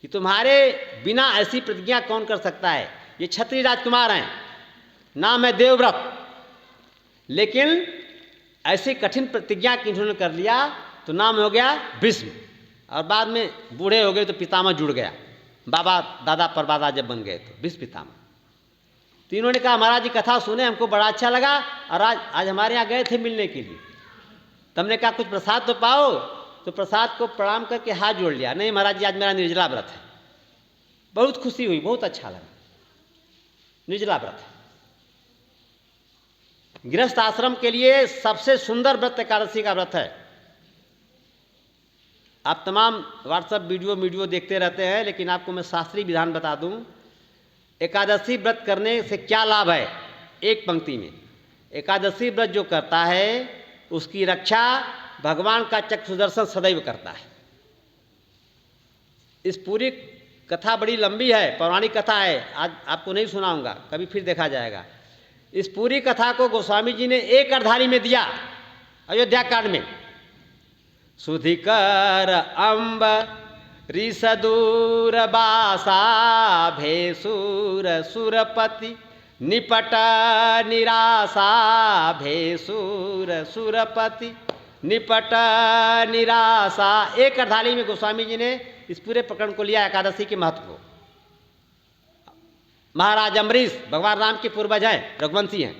[SPEAKER 1] कि तुम्हारे बिना ऐसी प्रतिज्ञा कौन कर सकता है। ये क्षत्रिय राजकुमार हैं, नाम है देवव्रत, लेकिन ऐसी कठिन प्रतिज्ञा की इन्होंने कर लिया तो नाम हो गया भीष्म। और बाद में बूढ़े हो गए तो पितामह जुड़ गया, बाबा दादा परदादा जब बन गए तो भीष्म पितामह। तो इन्होंने कहा महाराज जी कथा सुने, हमको बड़ा अच्छा लगा, और आज हमारे यहाँ गए थे मिलने के लिए। तुमने कहा कुछ प्रसाद तो पाओ, तो प्रसाद को प्रणाम करके हाथ जोड़ लिया। नहीं महाराज जी आज मेरा निर्जला व्रत है। बहुत खुशी हुई, बहुत अच्छा लगा। निर्जला व्रत है। गृहस्थ आश्रम के लिए सबसे सुंदर व्रत एकादशी का व्रत है। आप तमाम व्हाट्सएप वीडियो देखते रहते हैं, लेकिन आपको मैं शास्त्रीय विधान बता दूं, एकादशी व्रत करने से क्या लाभ है। एक पंक्ति में, एकादशी व्रत जो करता है उसकी रक्षा भगवान का चक्र सुदर्शन सदैव करता है। इस पूरी कथा बड़ी लंबी है, पौराणिक कथा है, आज आपको नहीं सुनाऊंगा, कभी फिर देखा जाएगा। इस पूरी कथा को गोस्वामी जी ने एक अर्धाली में दिया, अयोध्या कांड में। सुधिकर अम्ब ऋषदूर बासा भेसूर सुरपति निपट निराशा भेसूर सुरपति निपट निराशा। एक अर्धाली में गोस्वामी जी ने इस पूरे प्रकरण को लिया, एकादशी के महत्व को। महाराज अम्बरीश भगवान राम के पूर्वज हैं, रघुवंशी हैं,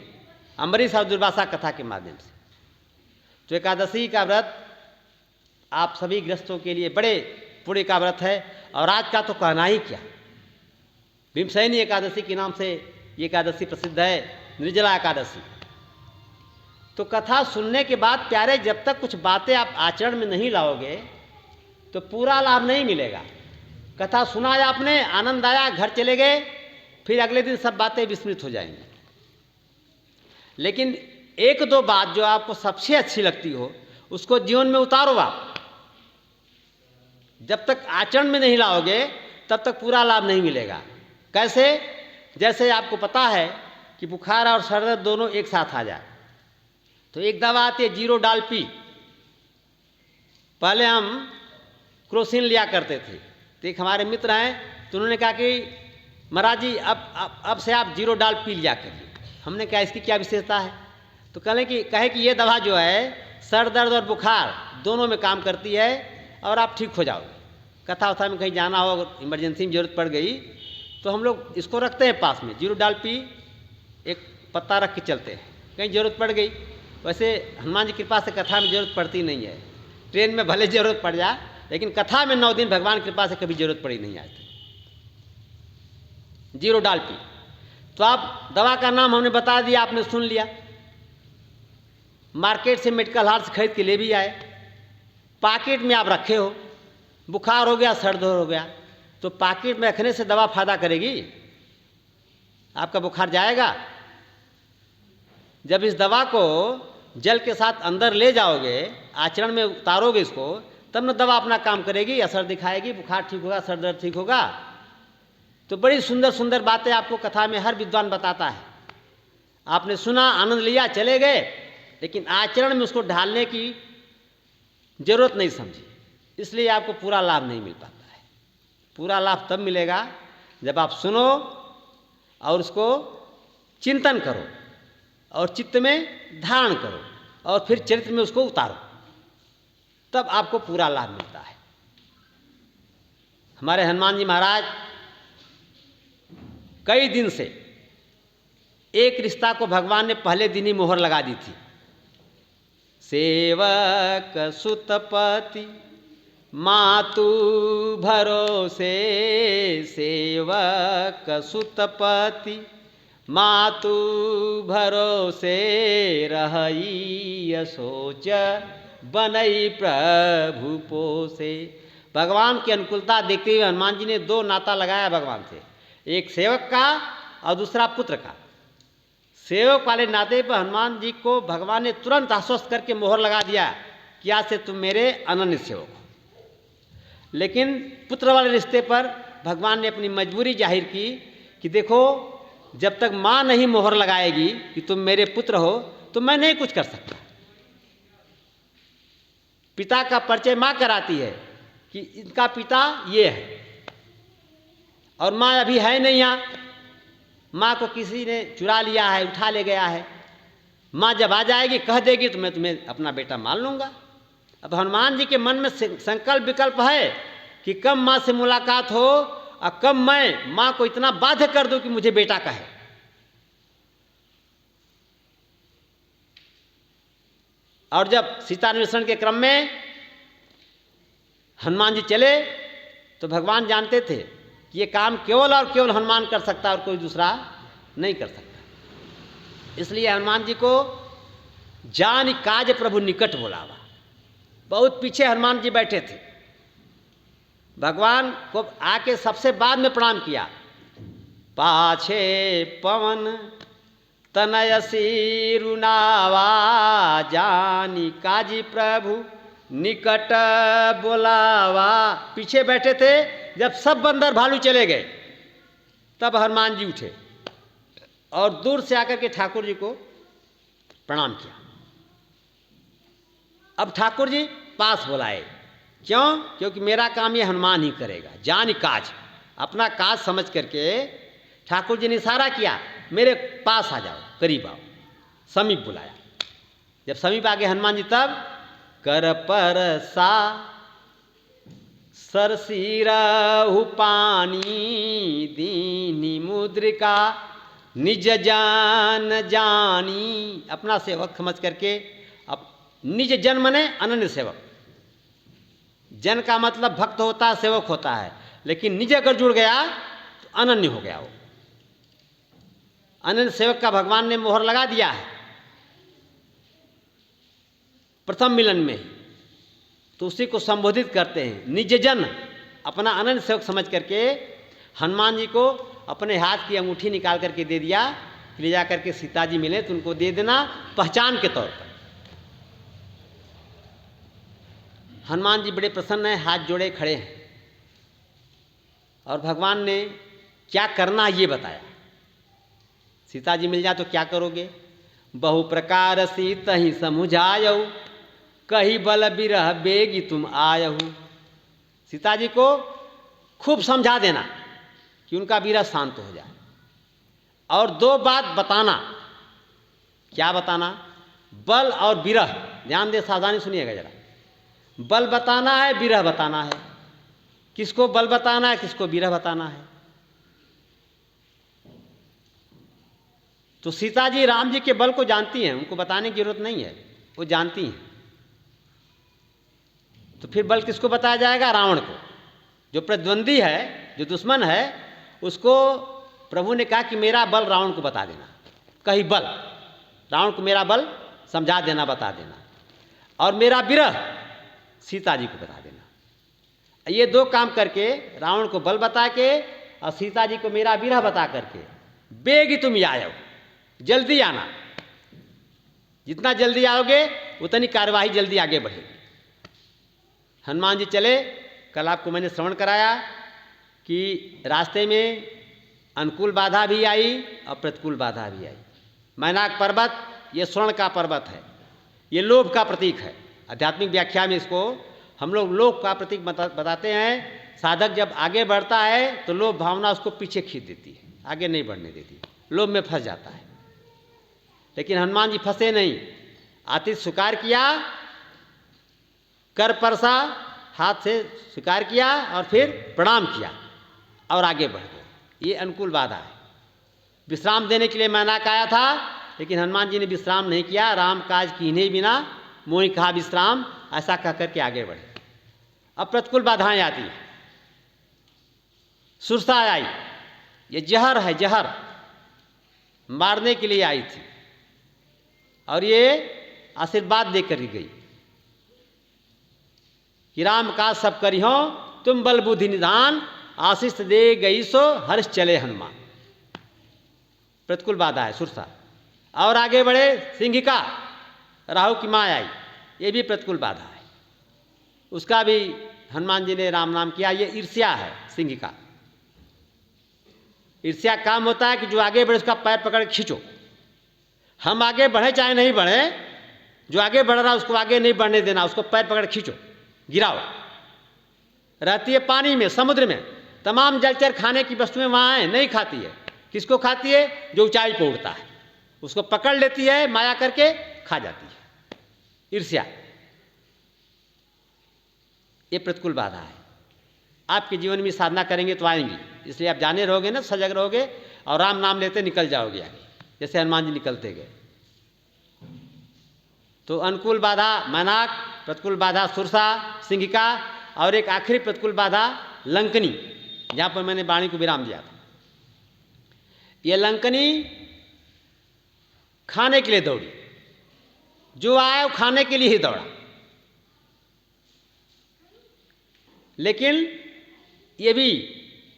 [SPEAKER 1] अम्बरीश और दुर्वासा कथा के माध्यम से। तो एकादशी का व्रत आप सभी गृहस्थों के लिए बड़े पुण्य का व्रत है। और आज का तो कहना ही क्या, भीमसेनी एकादशी के नाम से ये एकादशी प्रसिद्ध है, निर्जला एकादशी। तो कथा सुनने के बाद प्यारे, जब तक कुछ बातें आप आचरण में नहीं लाओगे तो पूरा लाभ नहीं मिलेगा। कथा सुना आपने, आनंद आया, घर चले गए, फिर अगले दिन सब बातें विस्मृत हो जाएंगी। लेकिन एक दो बात जो आपको सबसे अच्छी लगती हो उसको जीवन में उतारो आप। जब तक आचरण में नहीं लाओगे तब तक पूरा लाभ नहीं मिलेगा। कैसे? जैसे आपको पता है कि बुखार और सर दर्द दोनों एक साथ आ जाए तो एक दवा आती है जीरो डालपी। पहले हम क्रोसिन लिया करते थे, तो एक हमारे मित्र हैं तो उन्होंने कहा कि महाराज जी अब से आप जीरो डाल पी लिया करिए। हमने कहा इसकी क्या विशेषता है? तो कहे कि ये दवा जो है सर दर्द और बुखार दोनों में काम करती है और आप ठीक हो जाओगे। कथा वथा में कहीं जाना हो, अगर इमरजेंसी में जरूरत पड़ गई तो हम लोग इसको रखते हैं पास में, जीरो डाल पी एक पत्ता रख के चलते हैं, कहीं ज़रूरत पड़ गई। वैसे हनुमान जी की कृपा से कथा में ज़रूरत पड़ती नहीं है, ट्रेन में भले ज़रूरत पड़ जाए, लेकिन कथा में 9 दिन भगवान की कृपा से कभी ज़रूरत पड़ी नहीं आज तक। जीरो डाल पी। तो आप दवा का नाम हमने बता दिया, आपने सुन लिया, मार्केट से मेडिकल हॉल से खरीद के ले भी आए, पॉकेट में आप रखे हो, बुखार हो गया, सर दर्द हो गया, तो पॉकेट में रखने से दवा फायदा करेगी? आपका बुखार जाएगा? जब इस दवा को जल के साथ अंदर ले जाओगे, आचरण में उतारोगे इसको, तब न दवा अपना काम करेगी, असर दिखाएगी, बुखार ठीक होगा, सर दर्द ठीक होगा। तो बड़ी सुंदर सुंदर बातें आपको कथा में हर विद्वान बताता है। आपने सुना, आनंद लिया, चले गए, लेकिन आचरण में उसको ढालने की जरूरत नहीं समझी, इसलिए आपको पूरा लाभ नहीं मिल पाता है। पूरा लाभ तब मिलेगा जब आप सुनो और उसको चिंतन करो और चित्त में धारण करो और फिर चरित्र में उसको उतारो, तब आपको पूरा लाभ मिलता है। हमारे हनुमान जी महाराज कई दिन से एक रिश्ता को भगवान ने पहले दिन ही मोहर लगा दी थी। सेवक सुतपति मातु भरोसे, सेवक सुतपति मातु भरोसे, रही सोच बनई प्रभु पोसे। भगवान की अनुकूलता देखते हुए हनुमान जी ने 2 नाता लगाया भगवान से, एक सेवक का और दूसरा पुत्र का। सेवक वाले नाते पर हनुमान जी को भगवान ने तुरंत आश्वस्त करके मोहर लगा दिया कि आज से तुम मेरे अनन्य सेवक हो। लेकिन पुत्र वाले रिश्ते पर भगवान ने अपनी मजबूरी जाहिर की कि देखो, जब तक माँ नहीं मोहर लगाएगी कि तुम मेरे पुत्र हो, तो मैं नहीं कुछ कर सकता। पिता का परिचय माँ कराती है कि इनका पिता ये है, और माँ अभी है नहीं यहाँ, माँ को किसी ने चुरा लिया है, उठा ले गया है। माँ जब आ जाएगी, कह देगी तो मैं तुम्हें अपना बेटा मान लूँगा। अब हनुमान जी के मन में संकल्प विकल्प है कि कब माँ से मुलाकात हो और कब मैं माँ को इतना बाध्य कर दूं कि मुझे बेटा कहे। और जब सीतान्वेषण के क्रम में हनुमान जी चले तो भगवान जानते थे कि ये काम केवल और केवल हनुमान कर सकता है और कोई दूसरा नहीं कर सकता। इसलिए हनुमान जी को जान काज प्रभु निकट बोलावा। बहुत पीछे हनुमान जी बैठे थे, भगवान को आके सबसे बाद में प्रणाम किया। पाछे पवन तनय सिरुनावा, जानी काजी प्रभु निकट बोलावा। पीछे बैठे थे, जब सब बंदर भालू चले गए तब हनुमान जी उठे और दूर से आकर के ठाकुर जी को प्रणाम किया। अब ठाकुर जी पास बुलाए, क्यों? क्योंकि मेरा काम ये हनुमान ही करेगा। जान काज, अपना काज समझ करके ठाकुर जी ने इशारा किया, मेरे पास आ जाओ, करीब आओ। समीप बुलाया। जब समीप आ गए हनुमान जी, तब कर पर सा सरसीरहु पानी, दीनी मुद्रिका निज जान जानी। अपना सेवक समझ करके, अब निज जन मने अनन्य सेवक। जन का मतलब भक्त होता है, सेवक होता है, लेकिन निज अगर जुड़ गया तो अनन्य हो गया वो। अनन्य सेवक का भगवान ने मोहर लगा दिया है प्रथम मिलन में, तो उसी को संबोधित करते हैं निज जन। अपना अनन्य सेवक समझ करके हनुमान जी को अपने हाथ की अंगूठी निकाल करके दे दिया, ले जा करके सीता जी मिले तो उनको दे देना पहचान के तौर पर। हनुमान जी बड़े प्रसन्न हैं, हाथ जोड़े खड़े हैं, और भगवान ने क्या करना ये बताया। सीता जी मिल जाए तो क्या करोगे? बहु प्रकार सीत ही समुझायऊ, कही बल बिरह बेगी तुम आयहू। सीता जी को खूब समझा देना कि उनका विरह शांत हो जाए। और दो बात बताना। क्या बताना? बल और विरह। ध्यान दे, सावधानी सुनिएगा जरा। बल बताना है, विरह बताना है। किसको बल बताना है, किसको विरह बताना है? तो सीता जी राम जी के बल को जानती हैं, उनको बताने की जरूरत नहीं है, वो जानती हैं। तो फिर बल किसको बताया जाएगा? रावण को। जो प्रतिद्वंदी है, जो दुश्मन है, उसको प्रभु ने कहा कि मेरा बल रावण को बता देना। कहीं बल, रावण को मेरा बल समझा देना, बता देना। और मेरा विरह सीता जी को बता देना। ये दो काम करके, रावण को बल बता के और सीता जी को मेरा विरह बता करके, बेगी तुम आयो, जल्दी आना। जितना जल्दी आओगे उतनी कार्यवाही जल्दी आगे बढ़ेगी। हनुमान जी चले। कल आपको मैंने श्रवण कराया कि रास्ते में अनुकूल बाधा भी आई और प्रतिकूल बाधा भी आई। मैनाक पर्वत ये स्वर्ण का पर्वत है, ये लोभ का प्रतीक है। आध्यात्मिक व्याख्या में इसको हम लोग लोभ का प्रतीक बताते हैं। साधक जब आगे बढ़ता है तो लोभ भावना उसको पीछे खींच देती है, आगे नहीं बढ़ने देती, लोभ में फंस जाता है। लेकिन हनुमान जी फंसे नहीं। आतिथ्य स्वीकार किया, कर परसा, हाथ से स्वीकार किया और फिर प्रणाम किया और आगे बढ़ गए। ये अनुकूल बाधा है। विश्राम देने के लिए मैनाक आया था, लेकिन हनुमान जी ने विश्राम नहीं किया। राम काज कीन्हे बिना मोहि कहा विश्राम, ऐसा कह करके आगे बढ़े। अब प्रतिकूल बाधाएं आती हैं। सुरसा आई, ये जहर है, जहर मारने के लिए आई थी और ये आशीर्वाद देकर ही गई कि राम काज सब करिहो, तुम बल बुद्धि निधान, आशीष दे गई सो हर्ष चले हनुमान। प्रतिकूल बाधा है सुरसा। और आगे बढ़े सिंहिका, राहु की माँ आई, ये भी प्रतिकूल बाधा है। उसका भी हनुमान जी ने राम नाम किया। ये ईर्ष्या है सिंहिका। ईर्ष्या काम होता है कि जो आगे बढ़े उसका पैर पकड़ खींचो। हम आगे बढ़े चाहे नहीं बढ़े, जो आगे बढ़ रहा है उसको आगे नहीं बढ़ने देना, उसको पैर पकड़ खींचो, गिराओ। रहती है पानी में, समुद्र में, तमाम जलचर खाने की वस्तुएं वहाँ हैं, नहीं खाती है। किसको खाती है? जो ऊंचाई पर उड़ता है, उसको पकड़ लेती है, माया करके खा जाती है। ईर्ष्या ये प्रतिकूल बाधा है। आपके जीवन में साधना करेंगे तो आएंगी, इसलिए आप जाने रहोगे ना, सजग रहोगे और राम नाम लेते निकल जाओगे आगे, जैसे हनुमान जी निकलते गए। तो अनुकूल बाधा मैनाक, प्रतिकूल बाधा सुरसा, सिंहिका, और एक आखिरी प्रतिकूल बाधा लंकनी, जहाँ पर मैंने वाणी को विराम दिया था। ये लंकनी खाने के लिए दौड़ी, जो आया वो खाने के लिए ही दौड़ा। लेकिन ये भी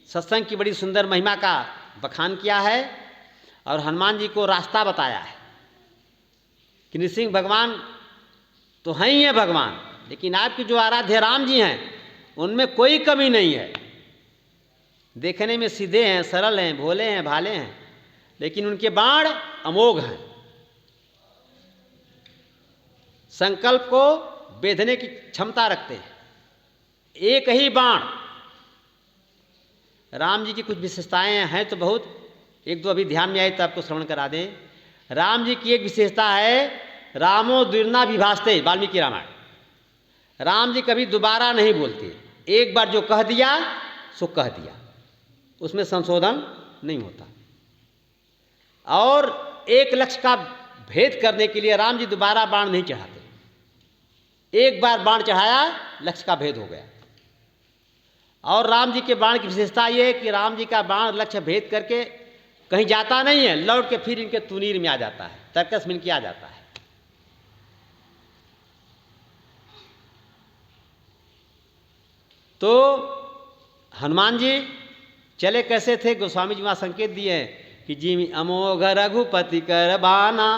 [SPEAKER 1] सत्संग की बड़ी सुंदर महिमा का बखान किया है और हनुमान जी को रास्ता बताया है कि नृसिंह भगवान तो हैं ही हैं भगवान, लेकिन आपके जो आराध्य राम जी हैं उनमें कोई कमी नहीं है। देखने में सीधे हैं, सरल हैं, भोले हैं, भाले हैं, लेकिन उनके बाण अमोघ हैं। संकल्प को बेधने की क्षमता रखते हैं। एक ही बाण। राम जी की कुछ विशेषताएं हैं तो बहुत, एक दो अभी ध्यान में आई तो आपको श्रवण करा दें। राम जी की एक विशेषता है, रामो द्विर्ना विभास्ते, वाल्मीकि रामायण। राम जी कभी दोबारा नहीं बोलते, एक बार जो कह दिया सो कह दिया, उसमें संशोधन नहीं होता। और एक लक्ष्य का भेद करने के लिए राम जी दोबारा बाण नहीं चढ़ाते। एक बार बाण चढ़ाया, लक्ष्य का भेद हो गया। और राम जी के बाण की विशेषता ये है कि राम जी का बाण लक्ष्य भेद करके कहीं जाता नहीं है, लौट के फिर इनके तुनीर में आ जाता है, तर्कस में इनके आ जाता है। तो हनुमान जी चले कैसे थे? गोस्वामी जी वहाँ संकेत दिए हैं कि जिमि अमोघ रघुपति कर बाना,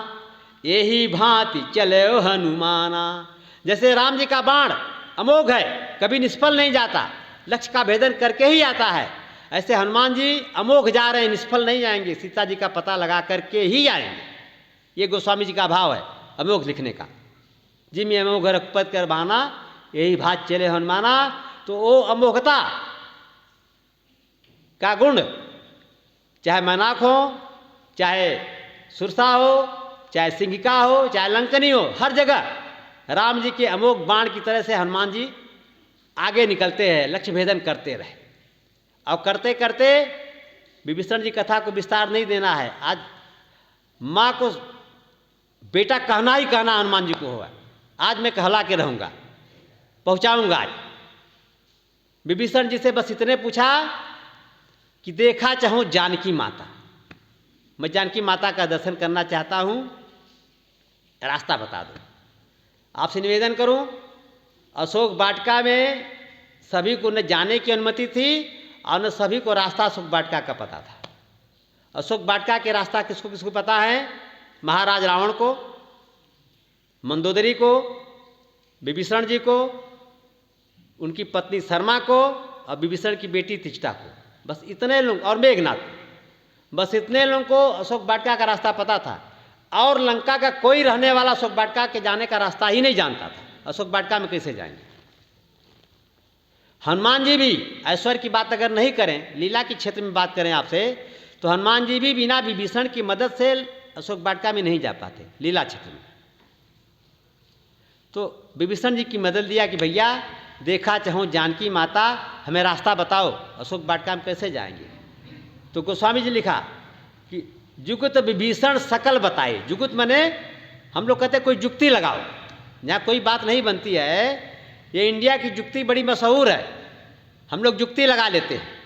[SPEAKER 1] यही भांति चले हनुमाना। जैसे राम जी का बाण अमोघ है, कभी निष्फल नहीं जाता, लक्ष्य का भेदन करके ही आता है, ऐसे हनुमान जी अमोघ जा रहे हैं, निष्फल नहीं जाएंगे, सीता जी का पता लगा करके ही आएंगे। ये गोस्वामी जी का भाव है अमोघ लिखने का। जिमि अमोघ रघुपति कर बाना, यही भांति चले हनुमाना। तो वो अमोघता का गुण चाहे मैनाक हो, चाहे सुरसा हो, चाहे सिंहिका हो, चाहे लंकनी हो, हर जगह राम जी के अमोघ बाण की तरह से हनुमान जी आगे निकलते हैं, लक्ष्य भेदन करते रहे। और करते करते विभीषण जी कथा को विस्तार नहीं देना है, आज माँ को बेटा कहना ही कहना हनुमान जी को होगा। आज मैं कहला के रहूँगा, पहुँचाऊँगा। आज विभीषण जी से बस इतने पूछा कि देखा चाहूँ जानकी माता, मैं जानकी माता का दर्शन करना चाहता हूँ, रास्ता बता दो। आपसे निवेदन करूँ, अशोक वाटिका में सभी को न जाने की अनुमति थी और न सभी को रास्ता अशोक वाटिका का पता था। अशोक वाटिका के रास्ता किसको किसको पता है? महाराज रावण को, मंदोदरी को, विभीषण जी को, उनकी पत्नी शर्मा को और विभीषण की बेटी तिष्ठा को, बस इतने लोग, और मेघनाथ, बस इतने लोगों को अशोक वाटिका का रास्ता पता था। और लंका का कोई रहने वाला अशोक वाटिका के जाने का रास्ता ही नहीं जानता था। अशोक वाटिका में कैसे जाएंगे? हनुमान जी भी, ऐश्वर्य की बात अगर नहीं करें, लीला के क्षेत्र में बात करें आपसे, तो हनुमान जी भी बिना विभीषण की मदद से अशोक वाटिका में नहीं जा पाते, लीला क्षेत्र में। तो विभीषण जी की मदद लिया कि भैया देखा चाहूँ जानकी माता, हमें रास्ता बताओ, अशोक वाटिका में कैसे जाएंगे? तो गोस्वामी जी लिखा कि जुगुत विभीषण सकल बताए। जुगुत माने हम लोग कहते हैं कोई जुक्ति लगाओ, यहाँ कोई बात नहीं बनती है। ये इंडिया की जुक्ति बड़ी मशहूर है, हम लोग जुक्ति लगा लेते हैं।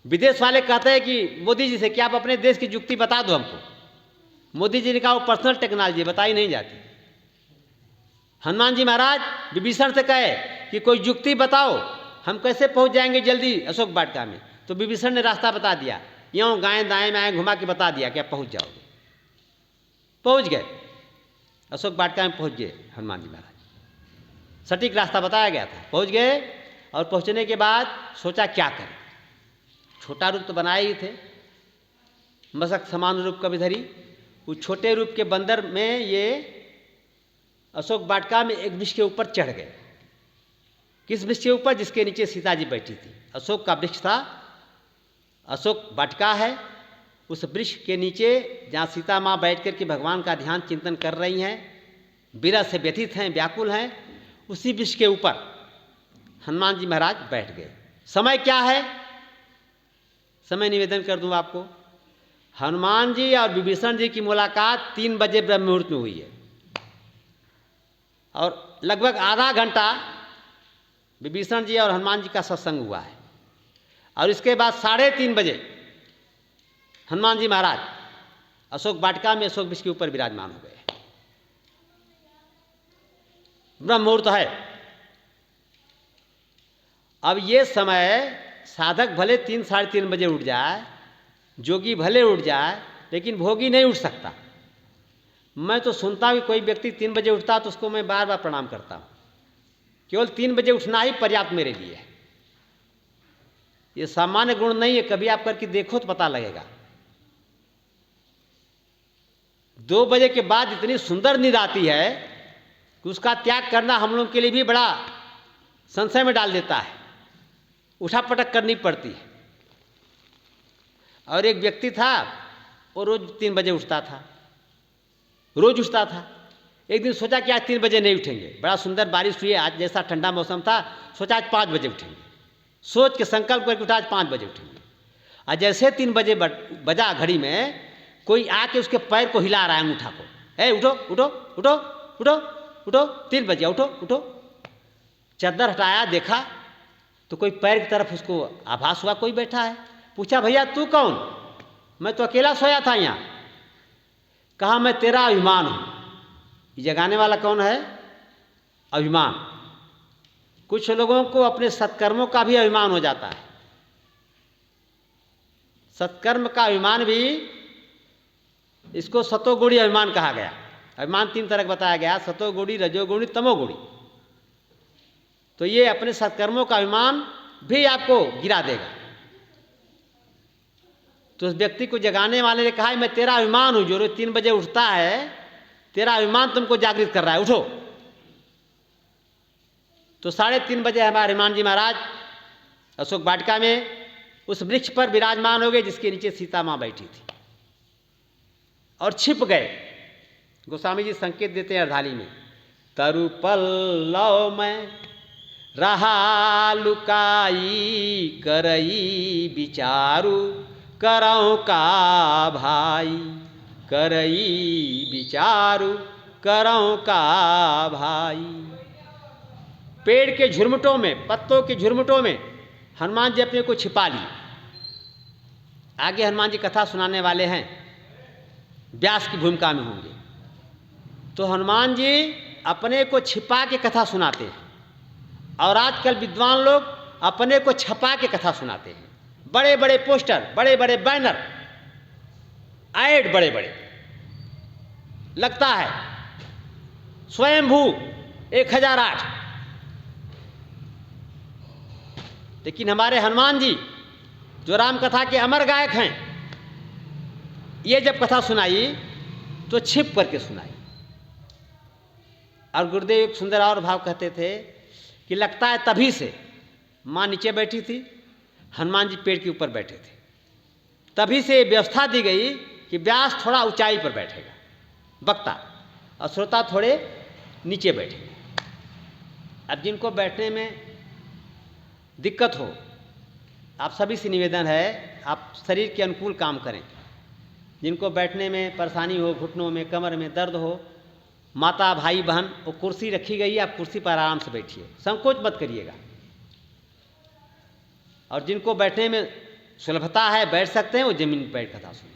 [SPEAKER 1] विदेश वाले कहते हैं कि मोदी जी से कि आप अपने देश की जुक्ति बता दो हमको। मोदी जी ने कहा वो पर्सनल टेक्नोलॉजी बताई नहीं जाती। हनुमान जी महाराज विभीषण से कहे कि कोई जुक्ति बताओ, हम कैसे पहुंच जाएंगे जल्दी अशोक वाटिका में। तो विभीषण ने रास्ता बता दिया, यूँ गाएं दाएं बाएं घुमा के बता दिया कि आप पहुंच जाओगे। पहुंच गए, अशोक वाटिका में पहुंच गए हनुमान जी महाराज, सटीक रास्ता बताया गया था। पहुंच गए और पहुंचने के बाद सोचा क्या करें। छोटा रूप तो बनाए ही थे, मशक समान रूप कविधरी। उस छोटे रूप के बंदर में ये अशोक वाटिका में एक वृक्ष के ऊपर चढ़ गए। किस वृक्ष के ऊपर? जिसके नीचे सीता जी बैठी थी। अशोक का वृक्ष था, अशोक वाटिका है, उस वृक्ष के नीचे जहाँ सीता माँ बैठ कर के भगवान का ध्यान चिंतन कर रही हैं, विरह से व्यथित हैं, व्याकुल हैं, उसी वृक्ष के ऊपर हनुमान जी महाराज बैठ गए। समय क्या है? समय निवेदन कर दूं आपको, हनुमान जी और विभीषण जी की मुलाकात 3 बजे ब्रह्म मुहूर्त में हुई है और लगभग आधा घंटा विभीषण जी और हनुमान जी का सत्संग हुआ है। और इसके बाद 3:30 बजे हनुमान जी महाराज अशोक वाटिका में अशोक वृक्ष के ऊपर विराजमान हो गए। ब्रह्म मुहूर्त है। अब ये समय साधक भले 3-3:30 बजे उठ जाए, जोगी भले उठ जाए, लेकिन भोगी नहीं उठ सकता। मैं तो सुनता हूँ कोई व्यक्ति 3 बजे उठता तो उसको मैं बार बार प्रणाम करता हूँ। केवल 3 बजे उठना ही पर्याप्त मेरे लिए है। ये सामान्य गुण नहीं है, कभी आप करके देखो तो पता लगेगा। 2 बजे के बाद इतनी सुंदर नींद आती है कि उसका त्याग करना हम लोगों के लिए भी बड़ा संशय में डाल देता है, उठा पटक करनी पड़ती है। और एक व्यक्ति था, वो रोज 3 बजे उठता था, रोज उठता था। एक दिन सोचा कि आज 3 बजे नहीं उठेंगे, बड़ा सुंदर बारिश हुई है, आज जैसा ठंडा मौसम था, सोचा आज 5 बजे उठेंगे। सोच के संकल्प करके उठा, आज 5 बजे उठेंगे। और जैसे 3 बजे बजा घड़ी में, कोई आके उसके पैर को हिला रहा है, अंगूठा को, है उठो उठो उठो उठो उठो, 3 बजे उठो उठो। चद्दर हटाया, देखा तो कोई पैर की तरफ उसको आभास हुआ कोई बैठा है। पूछा भैया तू कौन? मैं तो अकेला सोया था यहाँ। कहा मैं तेरा अभिमान हूँ। ये जगाने वाला कौन है? अभिमान। कुछ लोगों को अपने सत्कर्मों का भी अभिमान हो जाता है। सत्कर्म का अभिमान भी, इसको सतोगुणी अभिमान कहा गया। अभिमान 3 तरह का बताया गया, सतोगुणी, रजोगुणी, तमोगुणी। तो ये अपने सत्कर्मों का अभिमान भी आपको गिरा देगा। तो उस व्यक्ति को जगाने वाले ने कहा मैं तेरा अभिमान हूं, जो रोज 3 बजे उठता है, तेरा अभिमान तुमको जागृत कर रहा है, उठो। तो 3:30 बजे हमारे हनुमान जी महाराज अशोक वाटिका में उस वृक्ष पर विराजमान हो गए जिसके नीचे सीता माँ बैठी थी और छिप गए। गोस्वामी जी संकेत देते हैं अर्धाली में, तरु पल्लव में रहा लुकाई, करई विचारु करऊं का भाई, करई विचारु करऊं का भाई। पेड़ के झुरमुटों में, पत्तों के झुरमुटों में हनुमान जी अपने को छिपा लिए। आगे हनुमान जी कथा सुनाने वाले हैं, व्यास की भूमिका में होंगे। तो हनुमान जी अपने को छिपा के कथा सुनाते हैं और आजकल विद्वान लोग अपने को छपा के कथा सुनाते हैं। बड़े बड़े पोस्टर, बड़े बड़े बैनर, ऐड बड़े बड़े, लगता है स्वयंभू 1008। लेकिन हमारे हनुमान जी जो राम कथा के अमर गायक हैं, ये जब कथा सुनाई तो छिप करके सुनाई। और गुरुदेव एक सुंदर और भाव कहते थे कि लगता है तभी से माँ नीचे बैठी थी, हनुमान जी पेड़ के ऊपर बैठे थे, तभी से व्यवस्था दी गई कि व्यास थोड़ा ऊंचाई पर बैठेगा, वक्ता, और श्रोता थोड़े नीचे बैठेंगे। अब जिनको बैठने में दिक्कत हो, आप सभी से निवेदन है आप शरीर के अनुकूल काम करें। जिनको बैठने में परेशानी हो, घुटनों में, कमर में दर्द हो, माता, भाई, बहन, वो कुर्सी रखी गई है, आप कुर्सी पर आराम से बैठिए, संकोच मत करिएगा। और जिनको बैठने में सुलभता है, बैठ सकते हैं, वो जमीन पर बैठ कथा सुने।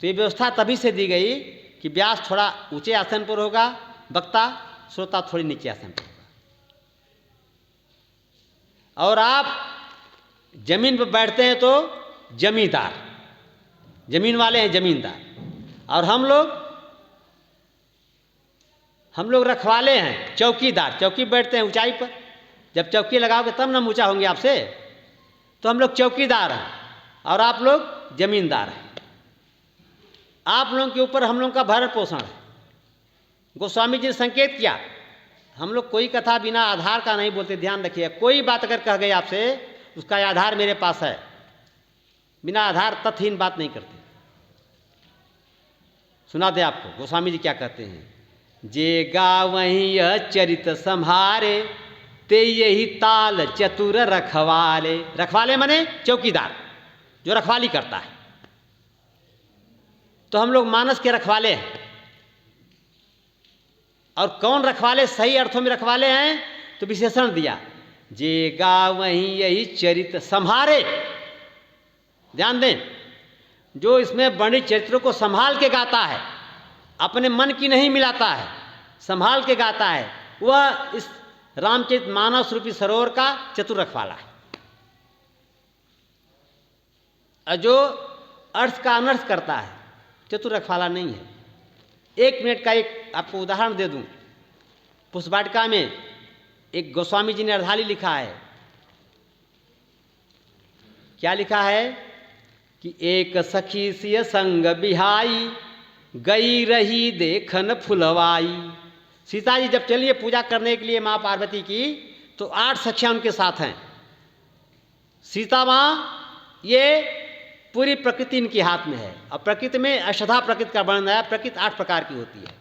[SPEAKER 1] तो ये व्यवस्था तभी से दी गई कि व्यास थोड़ा ऊंचे आसन पर होगा, वक्ता, श्रोता थोड़ी नीचे आसन पर होगा। और आप जमीन पर बैठते हैं तो जमींदार, जमीन वाले हैं जमींदार, और हम लोग रखवाले हैं, चौकीदार। चौकी बैठते हैं ऊंचाई पर, जब चौकी लगाओगे तब ना ऊंचा होंगे आपसे। तो हम लोग चौकीदार हैं और आप लोग जमींदार हैं। आप लोगों के ऊपर हम लोगों का भरण पोषण है। गोस्वामी जी ने संकेत किया, हम लोग कोई कथा बिना आधार का नहीं बोलते, ध्यान रखिए। कोई बात अगर कह गए आपसे, उसका आधार मेरे पास है, बिना आधार तथ्यहीन बात नहीं करते। सुना दे आपको गोस्वामी जी क्या कहते हैं, जे गावहीं यह चरित संहारे, ते यही ताल चतुर रखवाले। रखवाले माने चौकीदार, जो रखवाली करता है। तो हम लोग मानस के रखवाले हैं। और कौन रखवाले सही अर्थों में रखवाले हैं, तो विशेषण दिया, जे गावहीं यही चरित संहारे। ध्यान दें, जो इसमें वर्णित चरित्रों को संभाल के गाता है, अपने मन की नहीं मिलाता है, संभाल के गाता है, वह इस रामचरित मानस रूपी सरोवर का चतुर रखवाला है। और जो अर्थ का अनर्थ करता है, चतुर रखवाला नहीं है। 1 मिनट का एक आपको उदाहरण दे दूं। पुष्पवाटिका में एक गोस्वामी जी ने अर्धाली लिखा है। क्या लिखा है कि एक सखी सिय संग बिहाई, गई रही देखन फुलवाई। सीता जी जब चलिए पूजा करने के लिए माँ पार्वती की, तो 8 सखियाँ उनके साथ हैं। सीता माँ ये पूरी प्रकृति इनके हाथ में है। और प्रकृति में अष्टधा प्रकृति का वर्णन है। प्रकृति 8 प्रकार की होती है।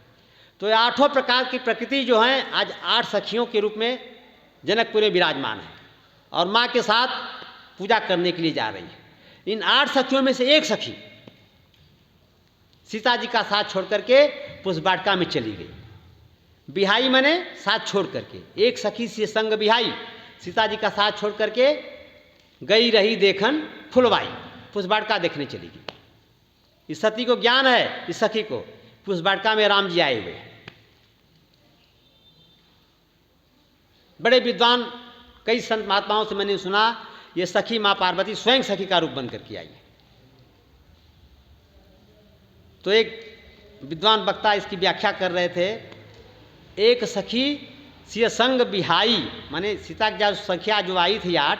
[SPEAKER 1] तो ये 8 प्रकार की प्रकृति जो हैं आज 8 सखियों के रूप में जनकपुर में विराजमान है और माँ के साथ पूजा करने के लिए जा रही है। इन 8 सखियों में से एक सखी सीता जी का साथ छोड़ करके पुष्पवाटिका में चली गई। बिहाई मने साथ छोड़ करके, एक सखी से संग बिहाई, सीता जी का साथ छोड़ करके गई रही देखन फुलवाई, पुष्पवाटिका देखने चली गई। इस सती को ज्ञान है, इस सखी को, पुष्पवाटिका में राम जी आए हुए। बड़े विद्वान कई संत महात्माओं से मैंने सुना, ये सखी माँ पार्वती स्वयं सखी का रूप बनकर के आई है। तो एक विद्वान वक्ता इसकी व्याख्या कर रहे थे, एक सखी सिय संग बिहाई, माने सीता की संख्या जो आई थी 8,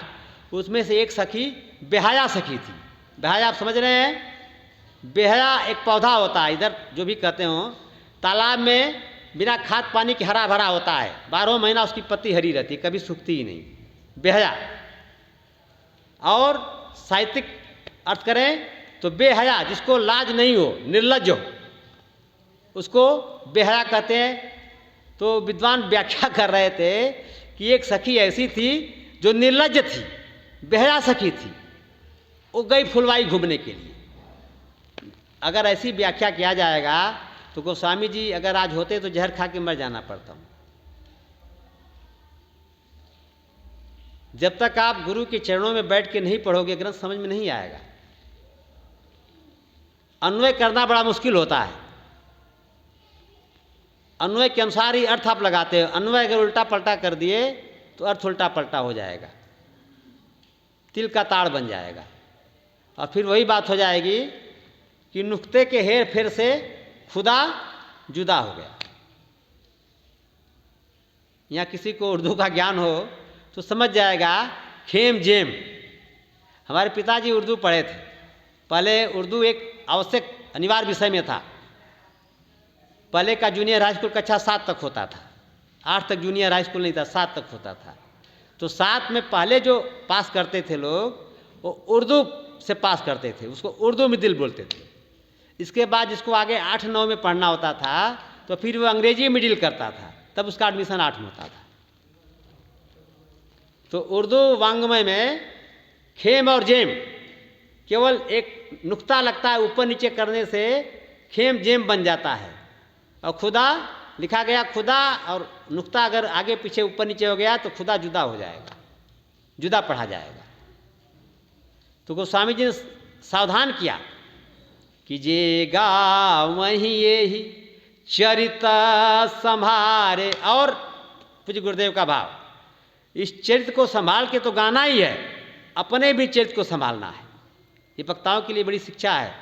[SPEAKER 1] उसमें से एक सखी बेहया सखी थी। बेहया आप समझ रहे हैं? बेहया एक पौधा होता है, इधर जो भी कहते हो, तालाब में बिना खाद पानी के हरा भरा होता है, 12 महीना उसकी पत्ती हरी रहती है, कभी सूखती ही नहीं। बेहया और साहित्यिक अर्थ करें तो बेहया, जिसको लाज नहीं हो, निर्लज्ज हो, उसको बेहया कहते हैं। तो विद्वान व्याख्या कर रहे थे कि एक सखी ऐसी थी जो निर्लज्ज थी, बेहया सखी थी, वो गई फुलवाई घूमने के लिए। अगर ऐसी व्याख्या किया जाएगा तो गोस्वामी जी अगर आज होते तो जहर खा के मर जाना पड़ता। जब तक आप गुरु के चरणों में बैठ के नहीं पढ़ोगे ग्रंथ समझ में नहीं आएगा। अन्वय करना बड़ा मुश्किल होता है। अन्वय के अनुसार ही अर्थ आप लगाते हो। अन्वय अगर उल्टा पलटा कर दिए तो अर्थ उल्टा पलटा हो जाएगा, तिल का ताड़ बन जाएगा, और फिर वही बात हो जाएगी कि नुक्ते के हेर फेर से खुदा जुदा हो गया। या किसी को उर्दू का ज्ञान हो तो समझ जाएगा खेम जेम। हमारे पिताजी उर्दू पढ़े थे। पहले उर्दू एक आवश्यक अनिवार्य विषय में था। पहले का जूनियर हाई स्कूल कक्षा 7 तक होता था, 8 तक जूनियर हाई स्कूल नहीं था, 7 तक होता था। तो 7 में पहले जो पास करते थे लोग वो उर्दू से पास करते थे, उसको उर्दू में दिल बोलते थे। इसके बाद जिसको आगे 8-9 में पढ़ना होता था तो फिर वो अंग्रेजी मिडिल करता था, तब उसका एडमिशन 8 में होता था। तो उर्दू वांग्मय में खेम और जेम केवल एक नुक्ता लगता है, ऊपर नीचे करने से खेम जेम बन जाता है। और खुदा लिखा गया खुदा, और नुक्ता अगर आगे पीछे ऊपर नीचे हो गया तो खुदा जुदा हो जाएगा, जुदा पढ़ा जाएगा। तो गोस्वामी जी ने सावधान किया कि जे गा वहीं ये ही चरित संभारे। और पूज्य गुरुदेव का भाव, इस चरित्र को संभाल के तो गाना ही है, अपने भी चरित्र को संभालना है। ये वक्ताओं के लिए बड़ी शिक्षा है।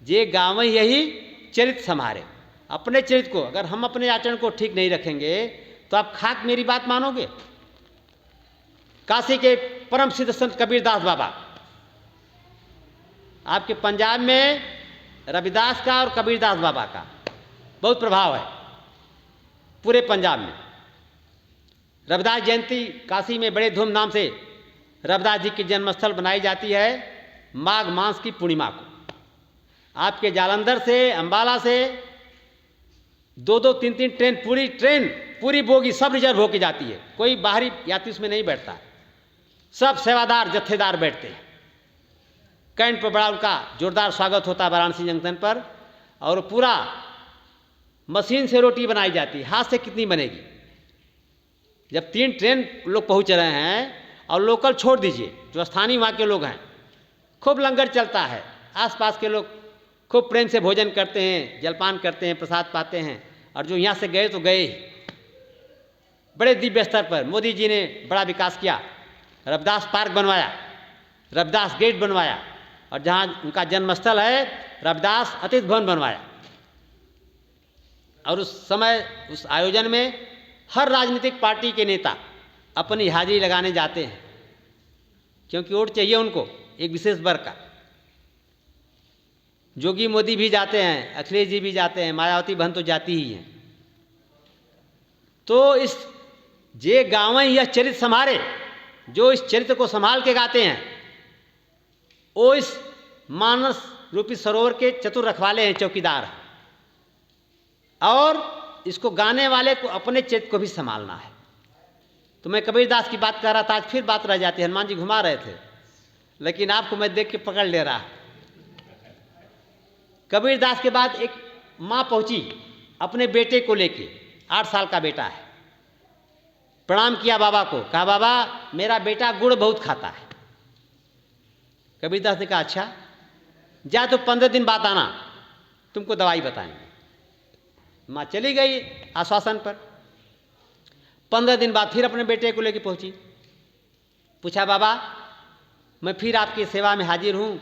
[SPEAKER 1] जे गाँव यही चरित्र संभारे, अपने चरित्र को। अगर हम अपने आचरण को ठीक नहीं रखेंगे तो आप खाक मेरी बात मानोगे। काशी के परम सिद्ध संत कबीरदास बाबा, आपके पंजाब में रविदास का और कबीरदास बाबा का बहुत प्रभाव है पूरे पंजाब में। रविदास जयंती काशी में बड़े धूमधाम से रविदास जी की जन्मस्थल बनाई जाती है माघ मास की पूर्णिमा को। आपके जालंधर से, अंबाला से 2-2, 3-3 ट्रेन पूरी बोगी सब रिजर्व होके जाती है। कोई बाहरी यात्री उसमें नहीं बैठता, सब सेवादार जत्थेदार बैठते हैं। कैंट पर बड़ा उनका जोरदार स्वागत होता है वाराणसी जंक्शन पर। और पूरा मशीन से रोटी बनाई जाती है, हाथ से कितनी बनेगी। जब 3 ट्रेन लोग पहुंच रहे हैं और लोकल छोड़ दीजिए, जो स्थानीय वहाँ के लोग हैं, खूब लंगर चलता है। आसपास के लोग खूब प्रेम से भोजन करते हैं, जलपान करते हैं, प्रसाद पाते हैं। और जो यहाँ से गए तो गए ही। बड़े दिव्य स्तर पर मोदी जी ने बड़ा विकास किया, रविदास पार्क बनवाया, रविदास गेट बनवाया, और जहाँ उनका जन्मस्थल है रविदास अतिथि भवन बनवाया। और उस समय उस आयोजन में हर राजनीतिक पार्टी के नेता अपनी हाजिरी लगाने जाते हैं, क्योंकि वोट चाहिए उनको एक विशेष वर्ग का। जोगी मोदी भी जाते हैं, अखिलेश जी भी जाते हैं, मायावती बहन तो जाती ही हैं। तो इस जे गाँव यह चरित्र संभारे, जो इस चरित्र को संभाल के गाते हैं, वो इस मानस रूपी सरोवर के चतुर रखवाले हैं, चौकीदार हैं। और इसको गाने वाले को अपने चरित्र को भी संभालना है। तो मैं कबीरदास की बात कर रहा था, आज फिर बात रह जाती है। हनुमान जी घुमा रहे थे, लेकिन आपको मैं देख के पकड़ ले रहा। कबीरदास के बाद एक माँ पहुंची अपने बेटे को लेके, 8 साल का बेटा है। प्रणाम किया बाबा को, कहा बाबा मेरा बेटा गुड़ बहुत खाता है। कबीरदास ने कहा अच्छा, जा तो 15 दिन बाद आना, तुमको दवाई बताएंगे। माँ चली गई आश्वासन पर। 15 दिन बाद फिर अपने बेटे को लेके पहुंची, पूछा बाबा मैं फिर आपकी सेवा में हाजिर हूँ,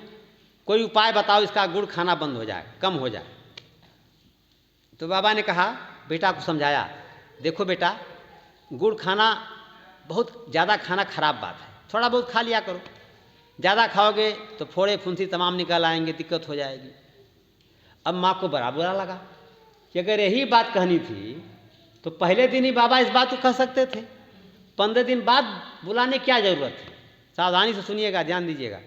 [SPEAKER 1] कोई उपाय बताओ इसका गुड़ खाना बंद हो जाए, कम हो जाए। तो बाबा ने कहा, बेटा को समझाया, देखो बेटा गुड़ खाना बहुत ज़्यादा खाना खराब बात है, थोड़ा बहुत खा लिया करो। ज़्यादा खाओगे तो फोड़े फुंसी तमाम निकल आएंगे, दिक्कत हो जाएगी। अब माँ को बड़ा बुरा लगा कि अगर यही बात कहनी थी तो पहले दिन ही बाबा इस बात को कह सकते थे, 15 दिन बाद बुलाने क्या ज़रूरत है। सावधानी से सुनिएगा, ध्यान दीजिएगा।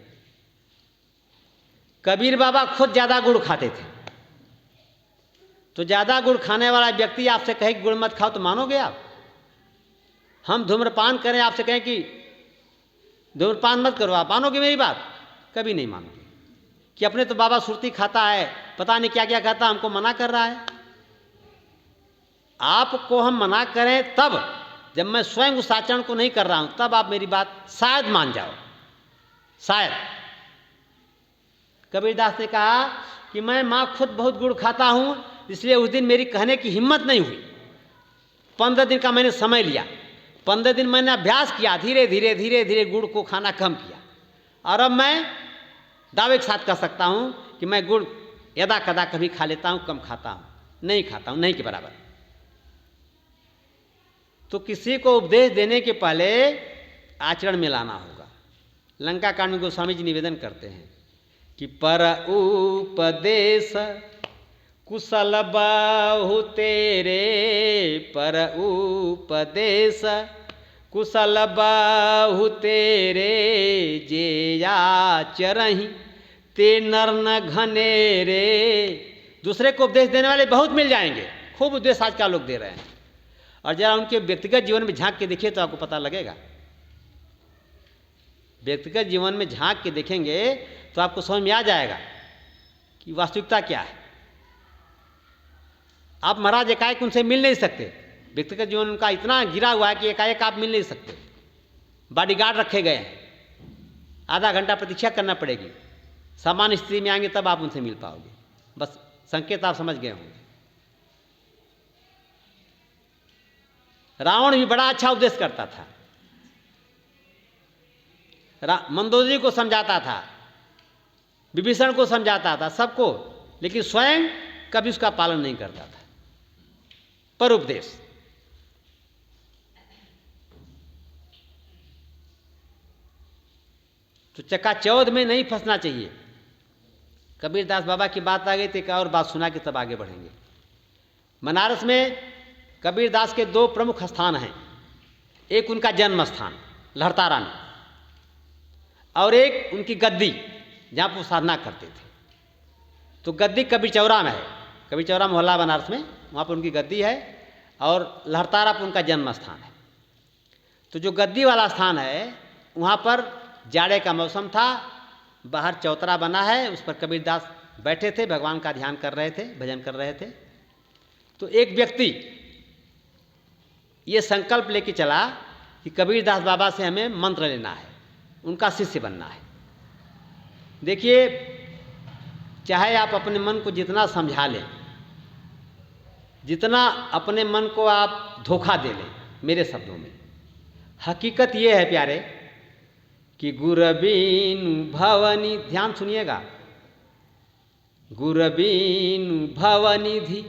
[SPEAKER 1] कबीर बाबा खुद ज़्यादा गुड़ खाते थे, तो ज़्यादा गुड़ खाने वाला व्यक्ति आपसे कहे कि गुड़ मत खाओ तो मानोगे आप? हम धूम्रपान करें, आपसे कहें कि धूम्रपान मत करो, आप मानोगे मेरी बात? कभी नहीं मानोगे। कि अपने तो बाबा सुरती खाता है, पता नहीं क्या क्या खाता, हमको मना कर रहा है। आपको हम मना करें तब, जब मैं स्वयं उस आचरण को नहीं कर रहा हूं, तब आप मेरी बात शायद मान जाओ, शायद। कबीरदास ने कहा कि मैं खुद बहुत गुड़ खाता हूं, इसलिए उस दिन मेरी कहने की हिम्मत नहीं हुई। 15 दिन का मैंने समय लिया, 15 दिन मैंने अभ्यास किया, धीरे धीरे धीरे धीरे गुड़ को खाना कम किया, और अब मैं दावे के साथ कह सकता हूं कि मैं गुड़ यदा कदा कभी खा लेता हूं, कम खाता हूं, नहीं खाता हूं, नहीं के बराबर। तो किसी को उपदेश देने के पहले आचरण में लाना होगा। लंका कांड में गोस्वामी जी निवेदन करते हैं कि पर उपदेश कुशल बाहु तेरे, पर उपदेश कुशल बाहु तेरे, जे आचरहि ते नर न घनेरे। दूसरे को उपदेश देने वाले बहुत मिल जाएंगे, खूब उपदेश आज का लोग दे रहे हैं, और जरा उनके व्यक्तिगत जीवन में झांक के देखिए तो आपको पता लगेगा। व्यक्तिगत जीवन में झांक के देखेंगे तो आपको समझ में आ जाएगा कि वास्तविकता क्या है। आप महाराज एकाएक उनसे मिल नहीं सकते, व्यक्तिगत जीवन उनका इतना गिरा हुआ है कि एकाएक आप मिल नहीं सकते। बॉडीगार्ड रखे गए हैं, आधा घंटा प्रतीक्षा करना पड़ेगी, सामान्य स्थिति में आएंगे तब आप उनसे मिल पाओगे। बस संकेत आप समझ गए होंगे। रावण भी बड़ा अच्छा उपदेश करता था, मंदोदरी को समझाता था, विभीषण को समझाता था, सबको, लेकिन स्वयं कभी उसका पालन नहीं करता था। पर उपदेश तो चकाचौंध में नहीं फंसना चाहिए। कबीरदास बाबा की बात आ गई तो एक और बात सुना के तब आगे बढ़ेंगे। बनारस में कबीरदास के 2 प्रमुख स्थान हैं, एक उनका जन्म स्थान लहरतारा में, और एक उनकी गद्दी जहाँ पर वो साधना करते थे। तो गद्दी कबीर चौरा में है, कबीर चौरा मोहल्ला बनारस में, वहाँ पर उनकी गद्दी है, और लहरतारा पर उनका जन्म स्थान है। तो जो गद्दी वाला स्थान है वहाँ पर जाड़े का मौसम था, बाहर चौतरा बना है, उस पर कबीरदास बैठे थे, भगवान का ध्यान कर रहे थे, भजन कर रहे थे। तो एक व्यक्ति ये संकल्प लेके चला कि कबीरदास बाबा से हमें मंत्र लेना है, उनका शिष्य बनना है। देखिए, चाहे आप अपने मन को जितना समझा लें, जितना अपने मन को आप धोखा दे लें, मेरे शब्दों में हकीकत ये है प्यारे कि गुरबीनु भवनि, ध्यान सुनिएगा, गुरबीनु भवनिधि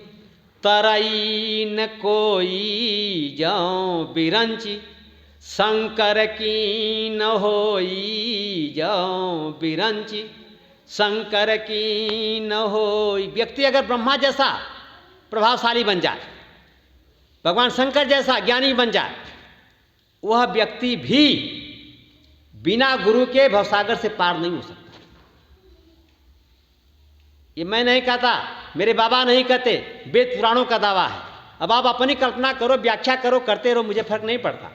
[SPEAKER 1] तरई न कोई, जाऊं बिरंची शंकर की न होई, जाऊं बिरंची शंकर की न होई। व्यक्ति अगर ब्रह्मा जैसा प्रभावशाली बन जाए, भगवान शंकर जैसा ज्ञानी बन जाए, वह व्यक्ति भी बिना गुरु के भवसागर से पार नहीं हो सकता। ये मैं नहीं कहता, मेरे बाबा नहीं कहते, वेद पुराणों का दावा है। अब आप अपनी कल्पना करो, व्याख्या करो, करते रहो, मुझे फर्क नहीं पड़ता।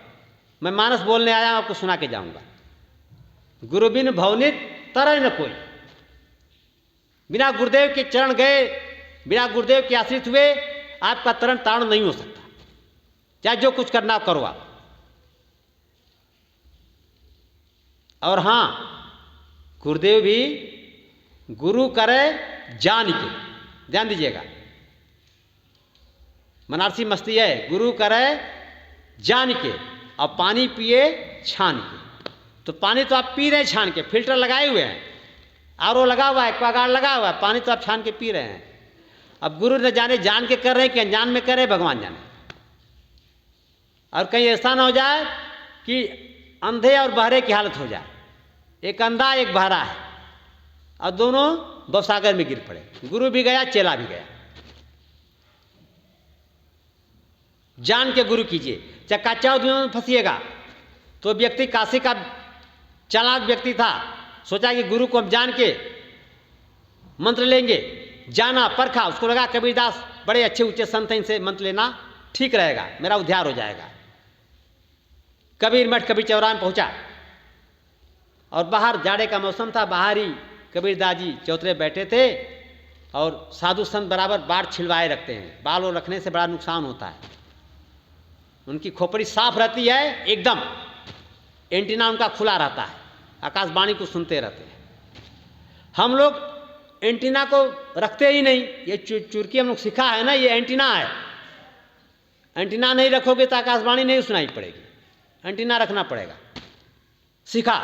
[SPEAKER 1] मैं मानस बोलने आया, आपको सुना के जाऊंगा। गुरु बिन भवनित तरय न कोई, बिना गुरुदेव के चरण गए, बिना गुरुदेव के आश्रित हुए आपका तरण तारण नहीं हो सकता, चाहे जो कुछ करना करो आप। और हां, गुरुदेव भी गुरु करे जान के, ध्यान दीजिएगा, बनारसी मस्ती है, गुरु करे जान के और पानी पिए छान के। तो पानी तो आप पी रहे हैं छान के, फिल्टर लगाए हुए हैं, आरओ लगा हुआ है, एक्वागार्ड लगा हुआ है, पानी तो आप छान के पी रहे हैं। अब गुरु न जाने जान के कर रहे हैं कि अनजान में कर रहे, भगवान जाने। और कहीं ऐसा ना हो जाए कि अंधे और बहरे की हालत हो जाए, एक अंधा एक बहरा है और दोनों भवसागर में गिर पड़े, गुरु भी गया, चेला भी गया। जान के गुरु कीजिए। चकाचौंध में फंसिएगा तो व्यक्ति काशी का चालाक व्यक्ति था, सोचा कि गुरु को हम जान के मंत्र लेंगे, जाना परखा, उसको लगा कबीरदास बड़े अच्छे ऊंचे संत हैं, इनसे मंत्र लेना ठीक रहेगा, मेरा उद्धार हो जाएगा। कबीर मठ कबीर चौराहे में पहुंचा और बाहर जाड़े का मौसम था, बाहर ही कबीरदास जी चौतरे बैठे थे और साधु संत बराबर बाल छिलवाए रखते हैं, बाल और रखने से बड़ा नुकसान होता है। उनकी खोपड़ी साफ रहती है एकदम, एंटीना उनका खुला रहता है, आकाशवाणी को सुनते रहते हैं। हम लोग एंटीना को रखते ही नहीं, ये चुरकी हम लोग सीखा है ना, ये एंटीना है। एंटीना नहीं रखोगे तो आकाशवाणी नहीं सुनाई पड़ेगी, एंटीना रखना पड़ेगा। सीखा।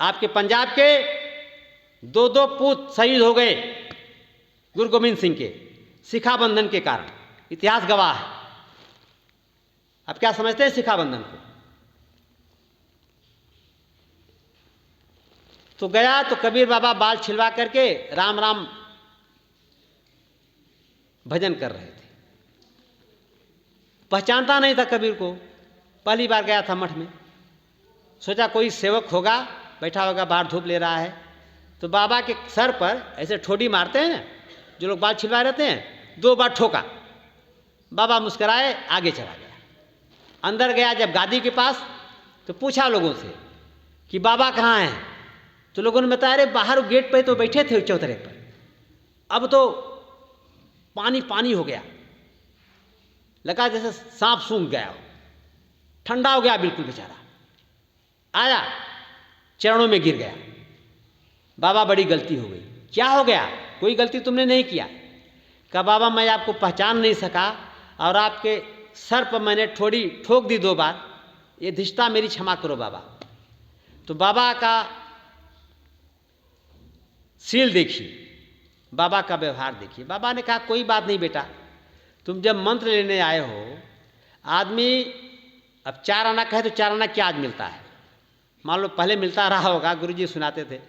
[SPEAKER 1] आपके पंजाब के दो पूत शहीद हो गए गुरु गोविंद सिंह के शिखा बंधन के कारण, इतिहास गवाह है। आप क्या समझते हैं शिखा बंधन को? तो गया तो कबीर बाबा बाल छिलवा करके राम राम भजन कर रहे थे। पहचानता नहीं था कबीर को, पहली बार गया था मठ में, सोचा कोई सेवक होगा, बैठा होगा बाहर धूप ले रहा है, तो बाबा के सर पर ऐसे ठोडी मारते हैं जो लोग बाल छिलवाए रहते हैं, 2 बार ठोका। बाबा मुस्कुराए, आगे चला गया। अंदर गया जब गादी के पास तो पूछा लोगों से कि बाबा कहाँ हैं? तो लोगों ने बताया अरे बाहर गेट पे तो बैठे थे चौतरे पर, अब तो पानी पानी हो गया, लगा जैसे सांप सूंघ गया हो, ठंडा हो गया बिल्कुल बेचारा। आया, चरणों में गिर गया। बाबा बड़ी गलती हो गई। क्या हो गया? कोई गलती तुमने नहीं किया। कहा बाबा मैं आपको पहचान नहीं सका और आपके सर पर मैंने ठोड़ी ठोक दी 2 बार, ये धिष्ठा मेरी क्षमा करो बाबा। तो बाबा का सील देखिए, बाबा का व्यवहार देखिए। बाबा ने कहा कोई बात नहीं बेटा, तुम जब मंत्र लेने आए हो, आदमी अब 4 आना कहे तो 4 आना क्या आज मिलता है? मान लो पहले मिलता रहा होगा, गुरुजी सुनाते थे,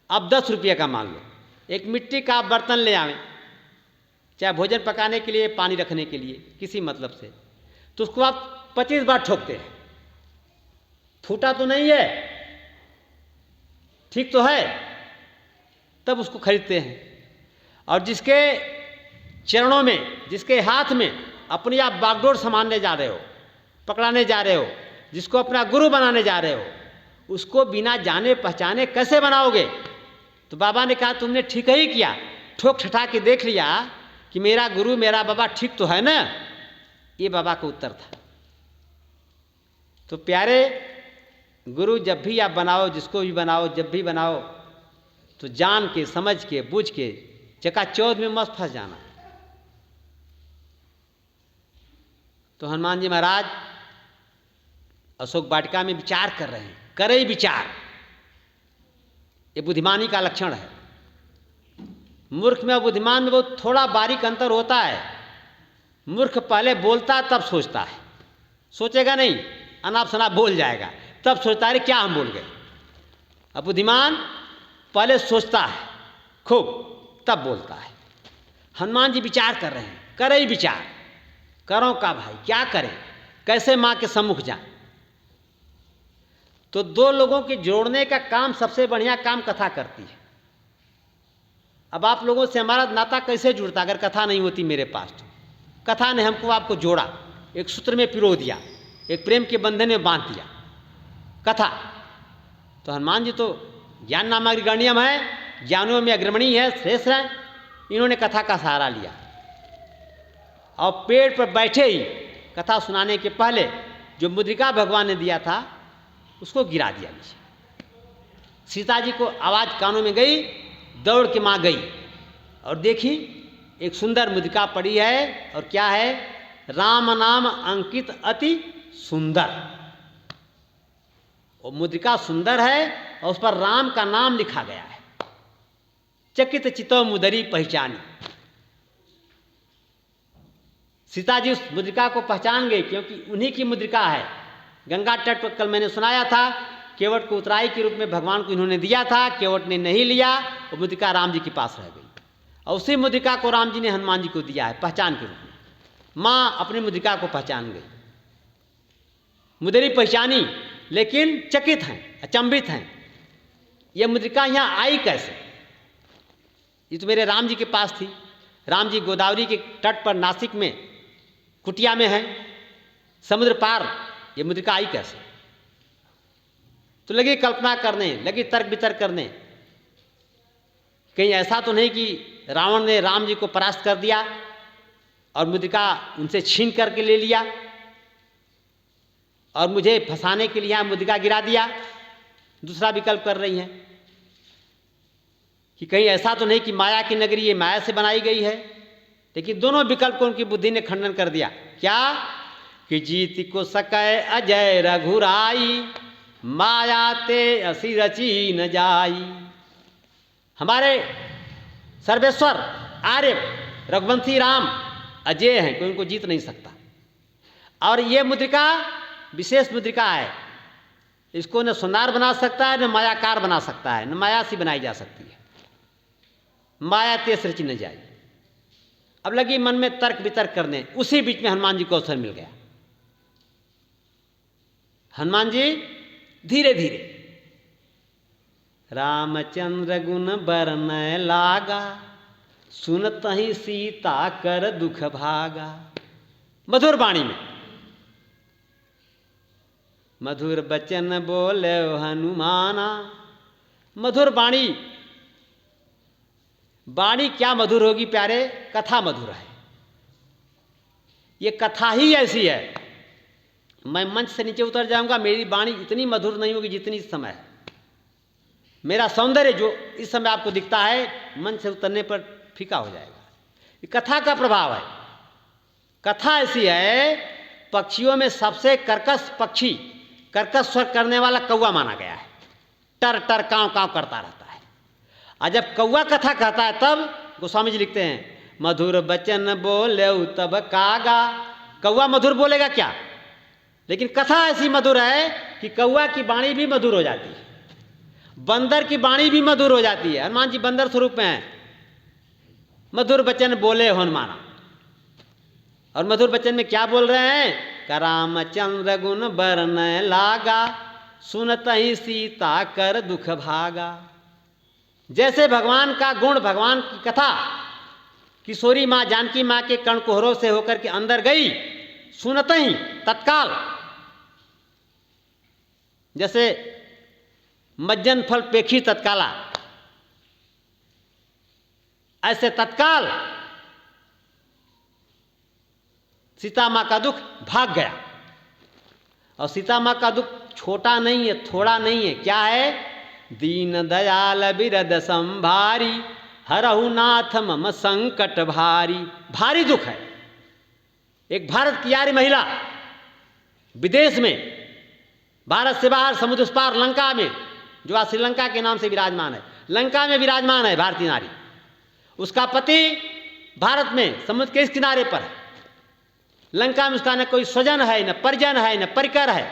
[SPEAKER 1] अब 10 रुपये का मान लो, एक मिट्टी का बर्तन ले आवें, चाहे भोजन पकाने के लिए, पानी रखने के लिए, किसी मतलब से, तो उसको आप 25 बार ठोकते हैं, फूटा तो नहीं है, ठीक तो है, तब उसको खरीदते हैं। और जिसके चरणों में, जिसके हाथ में अपनी आप बागडोर संभालने जा रहे हो, पकड़ाने जा रहे हो, जिसको अपना गुरु बनाने जा रहे हो, उसको बिना जाने पहचाने कैसे बनाओगे? तो बाबा ने कहा तुमने ठीक ही किया, ठोक ठठा के देख लिया कि मेरा गुरु मेरा बाबा ठीक तो है ना। ये बाबा का उत्तर था। तो प्यारे गुरु जब भी आप बनाओ, जिसको भी बनाओ, जब भी बनाओ, तो जान के, समझ के, बूझ के, चकाचौंध में मत फंस जाना। तो हनुमान जी महाराज अशोक वाटिका में विचार कर रहे हैं, करे विचार, ये बुद्धिमानी का लक्षण है। मूर्ख में और बुद्धिमान में बहुत थोड़ा बारीक अंतर होता है। मूर्ख पहले बोलता तब सोचता है, सोचेगा नहीं, अनाप शनाप बोल जाएगा, तब सोचता है क्या हम बोल गए। अब बुद्धिमान पहले सोचता है खूब, तब बोलता है। हनुमान जी विचार कर रहे हैं, करे विचार, करो का भाई, क्या करें, कैसे माँ के सम्मुख जाए। तो 2 लोगों के जोड़ने का काम सबसे बढ़िया काम कथा करती है। अब आप लोगों से हमारा नाता कैसे जुड़ता अगर कथा नहीं होती मेरे पास? तो कथा ने हमको आपको जोड़ा, एक सूत्र में पिरो दिया, एक प्रेम के बंधन में बांध दिया, कथा। तो हनुमान जी तो ज्ञान नाम अग्रगण्यम है, ज्ञानों में अग्रमणी है, श्रेष्ठ है, इन्होंने कथा का सहारा लिया और पेड़ पर बैठे ही कथा सुनाने के पहले जो मुद्रिका भगवान ने दिया था उसको गिरा दिया नीचे। सीता जी को आवाज़ कानों में गई, दौड़ के माँ गई और देखी एक सुंदर मुद्रिका पड़ी है, और क्या है? राम नाम अंकित अति सुंदर। वो मुद्रिका सुंदर है और उस पर राम का नाम लिखा गया है। चकित चितो मुदरी पहचानी। सीता जी उस मुद्रिका को पहचान गई क्योंकि उन्हीं की मुद्रिका है। गंगा तट पर कल मैंने सुनाया था, केवट को उतराई के रूप में भगवान को इन्होंने दिया था, केवट ने नहीं लिया, वो मुद्रिका राम जी के पास रह गई और उसी मुद्रिका को राम जी ने हनुमान जी को दिया है पहचान के रूप में। माँ अपनी मुद्रिका को पहचान गई, मुदरी पहचानी, लेकिन चकित हैं,
[SPEAKER 2] अचंभित हैं, ये मुद्रिका यहाँ आई कैसे? ये तो मेरे राम जी के पास थी। राम जी गोदावरी के तट पर नासिक में कुटिया में है, समुद्र पार, ये मुद्रिका आई कैसे? तो लगे कल्पना करने, लगे तर्क वितर्क करने, कहीं ऐसा तो नहीं कि रावण ने राम जी को परास्त कर दिया और मुद्रिका उनसे छीन करके ले लिया और मुझे फंसाने के लिए यहाँ मुद्रिका गिरा दिया। दूसरा विकल्प कर रही हैं कि कहीं ऐसा तो नहीं कि माया की नगरी ये माया से बनाई गई है। लेकिन दोनों विकल्प को उनकी बुद्धि ने खंडन कर दिया। क्या कि जीत को सकै अजय रघुराई, माया ते असी रची न जाई। हमारे सर्वेश्वर आर्य रघुवंशी राम अजय हैं, कोई उनको जीत नहीं सकता। और ये मुद्रिका विशेष मुद्रिका है, इसको न सुनार बना सकता है, न मायाकार बना सकता है, न माया सी बनाई जा सकती है। माया तेस रची न जाए। अब लगी मन में तर्क वितर्क करने, उसी बीच में हनुमान जी को अवसर मिल गया। हनुमान जी धीरे धीरे रामचंद्र गुण बरनय लागा, सुनत ही सीता कर दुख भागा। मधुर वाणी में मधुर बचन बोले हनुमाना। मधुर वाणी, वाणी क्या मधुर होगी प्यारे? कथा मधुर है। ये कथा ही ऐसी है, मैं मंच से नीचे उतर जाऊंगा, मेरी वाणी इतनी मधुर नहीं होगी जितनी इस समय है। मेरा सौंदर्य जो इस समय आपको दिखता है, मंच से उतरने पर फीका हो जाएगा। ये कथा का प्रभाव है। कथा ऐसी है, पक्षियों में सबसे कर्कश पक्षी, कर्कश स्वर करने वाला कौवा माना गया है। टर टर काँव काँव करता रहता है। और जब कौवा कथा कहता है तब गोस्वामी जी लिखते हैं मधुर बचन बोले तब कागा। कौवा मधुर बोलेगा क्या? लेकिन कथा ऐसी मधुर है कि कौवा की वाणी भी मधुर हो जाती है, बंदर की वाणी भी मधुर हो जाती है। हनुमान जी बंदर स्वरूप में हैं। मधुर बचन बोले हनुमाना। और मधुर बचन में क्या बोल रहे हैं? रामचंद्र गुण बरनय लागा, सुनत ही सीता कर दुख भागा। जैसे भगवान का गुण, भगवान की कथा किशोरी माँ जानकी माँ के कर्णकुहरों से होकर के अंदर गई, सुनत ही तत्काल, जैसे मज्जन फल पेखी तत्काला, ऐसे तत्काल सीता माँ का दुख भाग गया। और सीता माँ का दुख छोटा नहीं है, थोड़ा नहीं है। क्या है? दीन दयाल बिरद संभारी, हरहु नाथ मम संकट भारी। भारी दुख है। एक भारत की यारी महिला विदेश में, भारत से बाहर समुद्र उस पार लंका में, जो आज श्रीलंका के नाम से विराजमान है, लंका में विराजमान है भारतीय नारी। उसका पति भारत में समुद्र के इस किनारे पर है। लंका में उसका न कोई स्वजन है, न परिजन है, न परिकर है।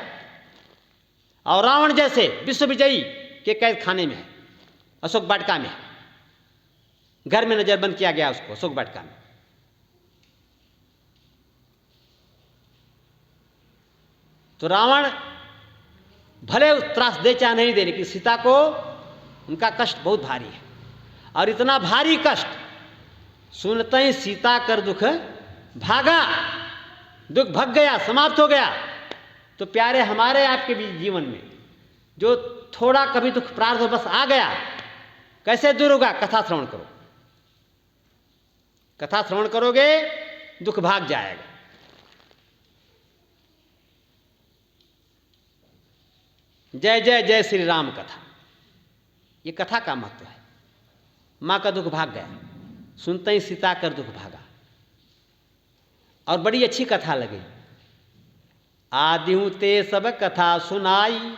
[SPEAKER 2] और रावण जैसे विश्व विजयी के कैद खाने में है, अशोक वाटिका में। घर में नजरबंद किया गया उसको अशोक वाटिका में। तो रावण भले उस त्रास दे चाहे नहीं दे, लेकिन सीता को उनका कष्ट बहुत भारी है। और इतना भारी कष्ट सुनते ही सीता कर दुख भागा। दुख भग गया, समाप्त हो गया। तो प्यारे हमारे आपके भी जीवन में जो थोड़ा कभी दुख प्रार्थ हो बस आ गया, कैसे दूर होगा? कथा श्रवण करो। कथा श्रवण करोगे, दुख भाग जाएगा। जय जय जय श्री राम कथा, ये कथा का महत्व है। माँ का दुख भाग गया, सुनते ही सीता कर दुख भागा। और बड़ी अच्छी कथा लगी। आदिहु ते सब कथा सुनाई।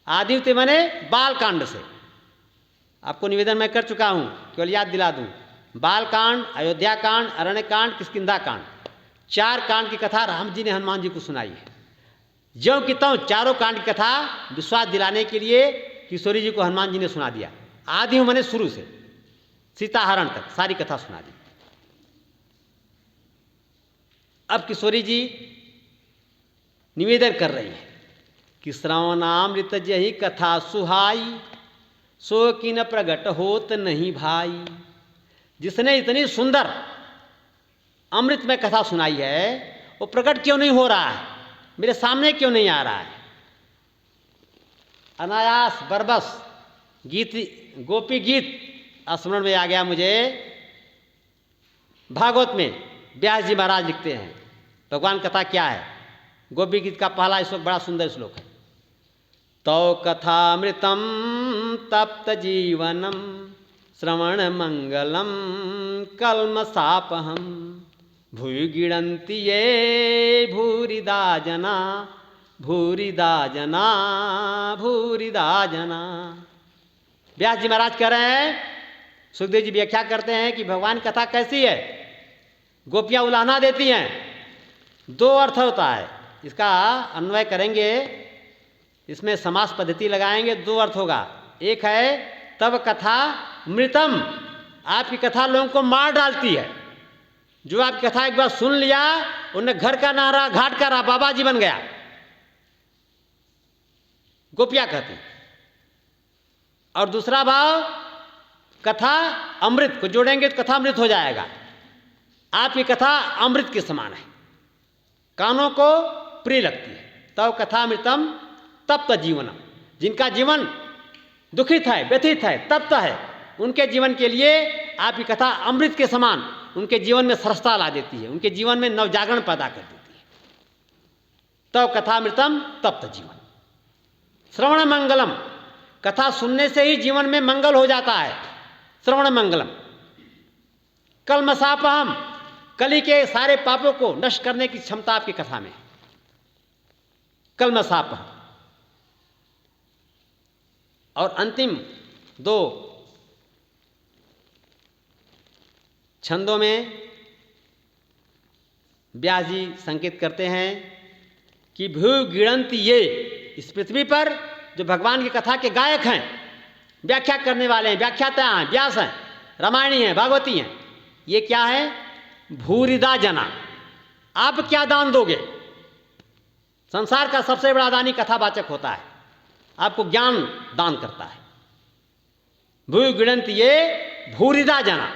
[SPEAKER 2] आदिहु ते माने बाल कांड से। आपको निवेदन मैं कर चुका हूं, केवल याद दिला दूं। बाल कांड, अयोध्या कांड, अरण्य कांड, किष्किंधा कांड, 4 कांड की कथा राम जी ने हनुमान जी को सुनाई है। ज्यों की त्यों चारों कांड की कथा विश्वास दिलाने के लिए किशोरी जी को हनुमान जी ने सुना दिया। आदिहु माने शुरू से सीताहरण तक सारी कथा सुना दी। अब किशोरी जी निवेदन कर रही है कि श्रवणामृत जही कथा सुहाई, सो किन प्रगट होत नहीं भाई। जिसने इतनी सुंदर अमृत में कथा सुनाई है वो प्रकट क्यों नहीं हो रहा है, मेरे सामने क्यों नहीं आ रहा है। अनायास बरबस गीत, गोपी गीत स्मरण में आ गया मुझे। भागवत में व्यास जी महाराज लिखते हैं भगवान कथा क्या है। गोपी गीत का पहला श्लोक बड़ा सुंदर श्लोक है। तौ कथामृतम तप्त जीवनम श्रवण मंगलम कल्मषापहम भूय गिणन्ति ये भूरिदा जना भूरिदा जना भूरिदा जना। व्यास जी महाराज कह रहे हैं, सुखदेव जी व्याख्या करते हैं कि भगवान कथा कैसी है। गोपियाँ उलाहना देती हैं, दो अर्थ होता है इसका, अन्वय करेंगे इसमें समास पद्धति लगाएंगे, दो अर्थ होगा। एक है तब कथा मृतम, आपकी कथा लोगों को मार डालती है। जो आपकी कथा एक बार सुन लिया उन्हें घर का ना रहा, घाट का रहा, बाबा जी बन गया, गोपियाँ कहती। और दूसरा भाव कथा अमृत को जोड़ेंगे तो कथा अमृत हो जाएगा। आपकी कथा अमृत के समान है, कानों को प्रिय लगती है। तब कथा अमृतम तप्त जीवनम, जिनका जीवन दुखित है, व्यथित है, तप्त है, उनके जीवन के लिए आपकी कथा अमृत के समान उनके जीवन में सरसता ला देती है, उनके जीवन में नवजागरण पैदा कर देती है। तब कथामृतम तप्त जीवन। श्रवण मंगलम, कथा सुनने से ही जीवन में मंगल हो जाता है। श्रवण मंगलम। कल्मषापहम, कली के सारे पापों को नष्ट करने की क्षमता आपकी कथा में। कल्मषापहम। और अंतिम दो छंदों में व्यास जी संकेत करते हैं कि भू गिणन्ति ये, इस पृथ्वी पर जो भगवान की कथा के गायक हैं, व्याख्या करने वाले हैं, व्याख्याता हैं, व्यास हैं, रामायणी हैं, भागवती हैं, ये क्या है? भूरिदा जना। आप क्या दान दोगे? संसार का सबसे बड़ा दानी कथावाचक होता है, आपको ज्ञान दान करता है। भू गिणन्ति ये भूरिदा जना,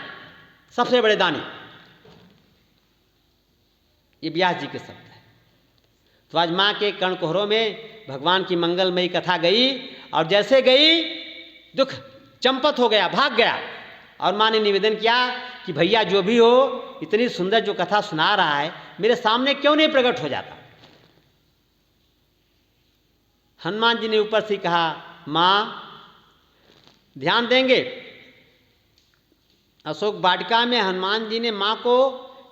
[SPEAKER 2] सबसे बड़े दानी। ये व्यास जी के शब्द है। तो आज माँ के कर्णकुहरों में भगवान की मंगलमयी कथा गई, और जैसे गई दुख चंपत हो गया, भाग गया। और माँ ने निवेदन किया कि भैया जो भी हो, इतनी सुंदर जो कथा सुना रहा है, मेरे सामने क्यों नहीं प्रकट हो जाता। हनुमान जी ने ऊपर से कहा, माँ ध्यान देंगे, अशोक वाटिका में हनुमान जी ने माँ को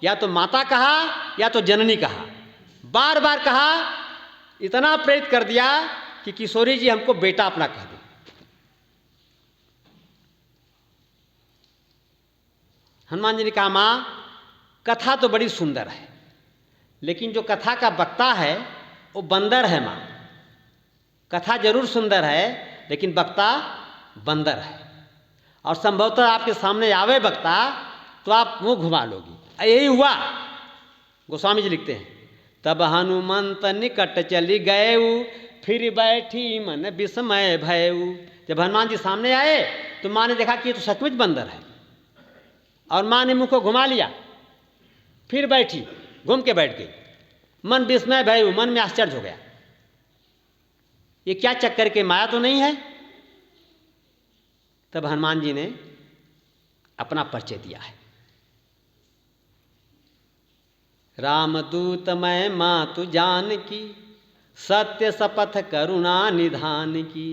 [SPEAKER 2] या तो माता कहा या तो जननी कहा, बार बार कहा, इतना प्रेरित कर दिया कि किशोरी जी हमको बेटा अपना कह दे। हनुमान जी ने कहा, माँ कथा तो बड़ी सुंदर है, लेकिन जो कथा का वक्ता है वो बंदर है। माँ कथा जरूर सुंदर है, लेकिन वक्ता बंदर है, और संभवतः आपके सामने आवे वक्ता तो आप मुंह घुमा लोगी। यही हुआ। गोस्वामी जी लिखते हैं, तब हनुमंत निकट चली गए, फिर बैठी मन विस्मय भयऊ। जब हनुमान जी सामने आए तो माँ ने देखा कि ये तो सचमुच बंदर है, और माँ ने मुंह को घुमा लिया, फिर बैठी, घूम के बैठ गई। मन विस्मय भयऊ, मन में आश्चर्य हो गया, ये क्या चक्कर के माया तो नहीं है। तब हनुमान जी ने अपना परिचय दिया है। रामदूत मैं मातु जान की, सत्य शपथ करुणा निधान की।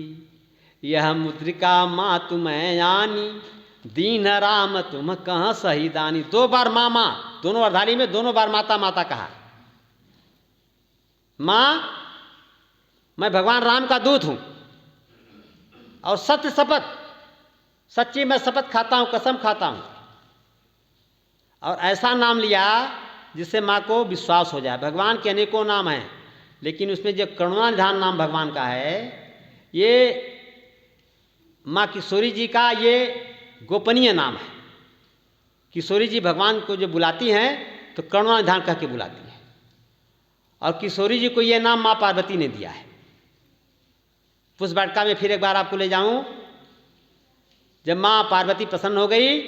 [SPEAKER 2] यह मुद्रिका मातु मैं आनी, दीन राम तुम कहाँ सही दानी। दो बार माँ माँ, दोनों अर्धाली में दोनों बार माता माता कहा। माँ मैं भगवान राम का दूत हूँ, और सत्य शपथ, सच्ची मैं शपथ खाता हूँ, कसम खाता हूँ। और ऐसा नाम लिया जिससे माँ को विश्वास हो जाए। भगवान के अनेकों नाम हैं, लेकिन उसमें जो करुणा निधान नाम भगवान का है, ये माँ किशोरी जी का ये गोपनीय नाम है। किशोरी जी भगवान को जो बुलाती हैं तो करुणा निधान कह के बुलाती हैं, और किशोरी जी को ये नाम माँ पार्वती ने दिया है। पुष्प वाटिका में फिर एक बार आपको ले जाऊं। जब माँ पार्वती प्रसन्न हो गई,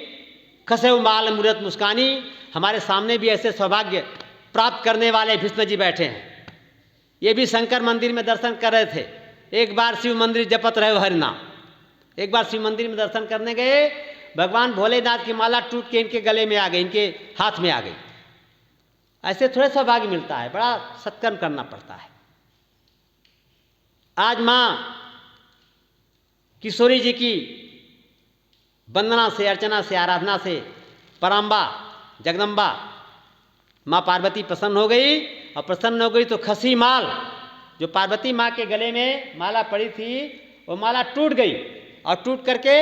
[SPEAKER 2] खसे उमाल मूरत मुस्कानी, हमारे सामने भी ऐसे सौभाग्य प्राप्त करने वाले भीष्म जी बैठे हैं। ये भी शंकर मंदिर में दर्शन कर रहे थे। एक बार शिव मंदिर जपत रहे हरि नाम। एक बार शिव मंदिर में दर्शन करने गए, भगवान भोलेनाथ की माला टूट के इनके गले में आ गई, इनके हाथ में आ गई। ऐसे थोड़े सौभाग्य मिलता है, बड़ा सत्कर्म करना पड़ता है। आज माँ किशोरी जी की वंदना से, अर्चना से, आराधना से पराम्बा जगदम्बा माँ पार्वती प्रसन्न हो गई। और प्रसन्न हो गई तो खसी माल, जो पार्वती माँ के गले में माला पड़ी थी, वो माला टूट गई और टूट करके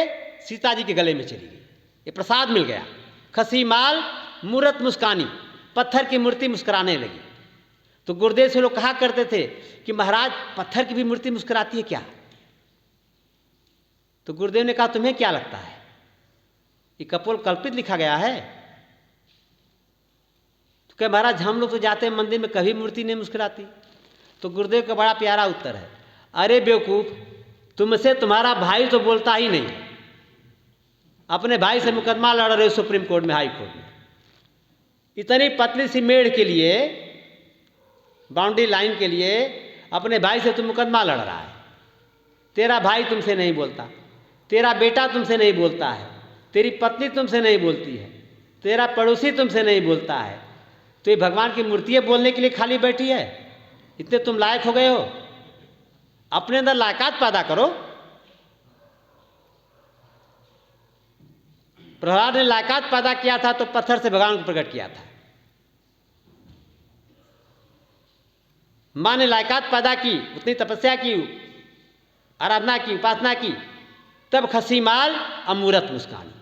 [SPEAKER 2] सीता जी के गले में चली गई। ये प्रसाद मिल गया। खसी माल मूरत मुस्कानी, पत्थर की मूर्ति मुस्कुराने लगी। तो गुरुदेव से लोग कहा करते थे कि महाराज पत्थर की भी मूर्ति मुस्कुराती है क्या? तो गुरुदेव ने कहा तुम्हें क्या लगता है, ये कपोल कल्पित लिखा गया है? तो कहे महाराज हम लोग तो जाते हैं मंदिर में, कभी मूर्ति नहीं मुस्कुराती। तो गुरुदेव का बड़ा प्यारा उत्तर है, अरे बेवकूफ, तुमसे तुम्हारा भाई तो बोलता ही नहीं। अपने भाई से मुकदमा लड़ रहे हो सुप्रीम कोर्ट में, हाई कोर्ट में। इतनी पतली सी मेड़ के लिए, बाउंड्री लाइन के लिए अपने भाई से तुम मुकदमा लड़ रहा है। तेरा भाई तुमसे नहीं बोलता, तेरा बेटा तुमसे नहीं बोलता है, तेरी पत्नी तुमसे नहीं बोलती है, तेरा पड़ोसी तुमसे नहीं बोलता है, तो ये भगवान की मूर्तियाँ बोलने के लिए खाली बैठी है? इतने तुम लायक हो गए हो? अपने अंदर लायकात पैदा करो। प्रहलाद ने लायकात पैदा किया था तो पत्थर से भगवान को प्रकट किया था। माँ ने लायकात पैदा की, उतनी तपस्या की, आराधना की, उपासना की, तब खसी माल अमूरत मुस्कानी,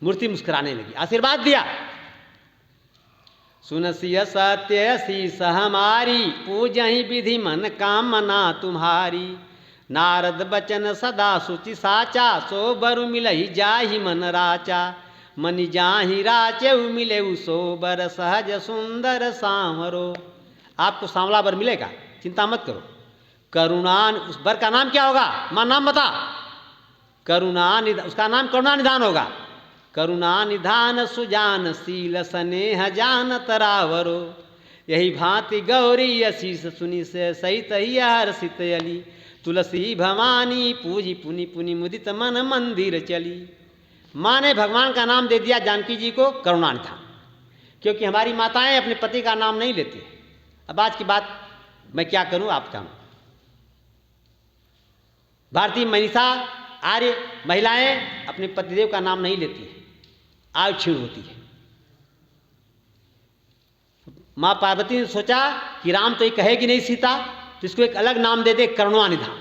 [SPEAKER 2] मूर्ति मुस्कुराने लगी, आशीर्वाद दिया। सुनसिय सत्य शीस हमारी, पूजहि विधि मन कामना तुम्हारी। नारद बचन सदा सुचि साचा, सो बरु मिलहि जाहि मन राचा। मनि जाहि राचे मिले सो बर सहज सुंदर सांवरो। आपको सांवला बर मिलेगा, चिंता मत करो। करुणान, उस बर का नाम क्या होगा? मां नाम बता। उसका नाम करुणा निधान होगा। करुणा निधान सुजान शील स्नेह जान तरावरो। यही भांति गौरी अशीष सुनि से सहित ही हर्षित अली। तुलसी भवानी पूजी पुनि पुनि मुदित मन मंदिर चली। माँ ने भगवान का नाम दे दिया जानकी जी को करुणा निधान, क्योंकि हमारी माताएं अपने पति का नाम नहीं लेती। अब आज की बात मैं क्या करूं, आप जानो। भारतीय मनीषा आर्य महिलाएं अपने पतिदेव का नाम नहीं लेती है, आयु क्षीण होती है। माँ पार्वती ने सोचा कि राम तो ये कहेगी नहीं सीता, तो इसको एक अलग नाम दे दे, करुणा निधान।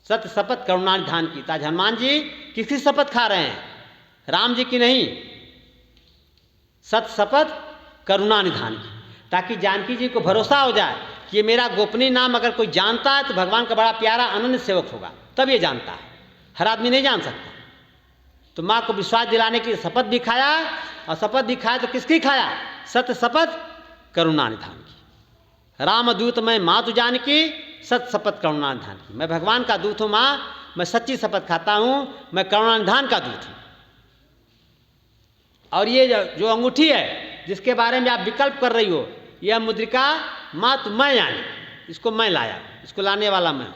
[SPEAKER 2] सत्य शपथ करुणा निधान की। आज हनुमान जी किसकी शपथ खा रहे हैं? राम जी की नहीं, सत्य शपथ करुणा निधान की, ताकि जानकी जी को भरोसा हो जाए कि ये मेरा गोपनीय नाम अगर कोई जानता है तो भगवान का बड़ा प्यारा अनन्य सेवक होगा, तब ये जानता है, हर आदमी नहीं जान सकता। तो माँ को विश्वास दिलाने की शपथ भी खाया, और शपथ भी खाया तो किसकी खाया? सत्य शपथ करुणा निधान की। राम दूत मैं माँ तू जानकी, सत्य शपथ करुणा निधान की। मैं भगवान का दूत हूँ माँ, मैं सच्ची शपथ खाता हूँ, मैं करुणा निधान का दूत हूँ। और ये जो अंगूठी है जिसके बारे में आप विकल्प कर रही हो, यह मुद्रिका माँ तो मैं जानी, इसको मैं लाया, इसको लाने वाला मैं हूँ।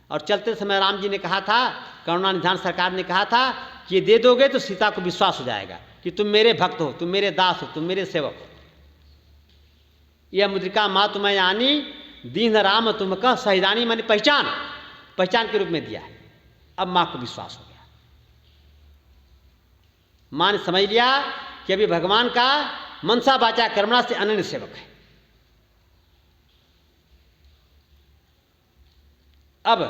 [SPEAKER 2] और चलते समय राम जी ने कहा था, करुणा निधान सरकार ने कहा था कि ये दे दोगे तो सीता को विश्वास हो जाएगा कि तुम मेरे भक्त हो, तुम मेरे दास हो, तुम मेरे सेवक हो। यह मुद्रिका माँ तुम्हें जानी, दीन राम तुम कह सहिदानी, मैंने पहचान के रूप में दिया है। अब माँ को विश्वास हो गया। माँ ने समझ लिया कि अभी भगवान का मनसा वाचा कर्मणा से अनन्य सेवक है। अब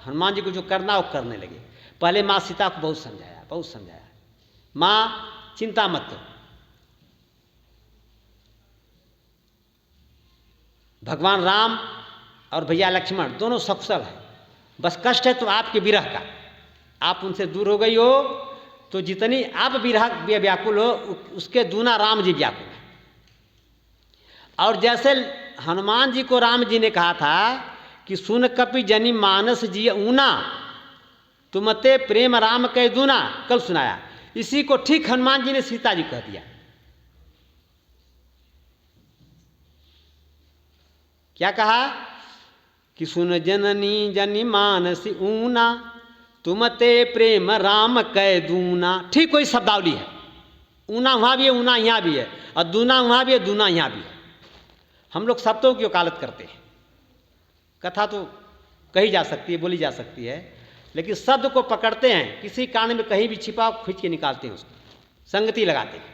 [SPEAKER 2] हनुमान जी को जो करना वो करने लगे। पहले माँ सीता को बहुत समझाया, माँ चिंता मत करो, भगवान राम और भैया लक्ष्मण दोनों सकुशल हैं, बस कष्ट है तो आपके विरह का। आप उनसे दूर हो गई हो तो जितनी आप विरह व्याकुल हो उसके दूना राम जी व्याकुल है। और जैसे हनुमान जी को राम जी ने कहा था कि सुन कपि जनि मानस जिय ऊना, तुमते प्रेम राम कह दूना, कल सुनाया। इसी को ठीक हनुमान जी ने सीता जी कह दिया। क्या कहा कि सुन जननी जनि मानस ऊना, तुमते प्रेम राम कह दूना। ठीक वही शब्दावली है। ऊना वहाँ भी है, ऊना यहाँ भी है, और दूना वहाँ भी है, दूना यहाँ भी है। हम लोग शब्दों की वकालत करते हैं। कथा तो कही जा सकती है, बोली जा सकती है, लेकिन शब्द को पकड़ते हैं, किसी कान में कहीं भी छिपा खींच के निकालते हैं, उसको संगति लगाते हैं।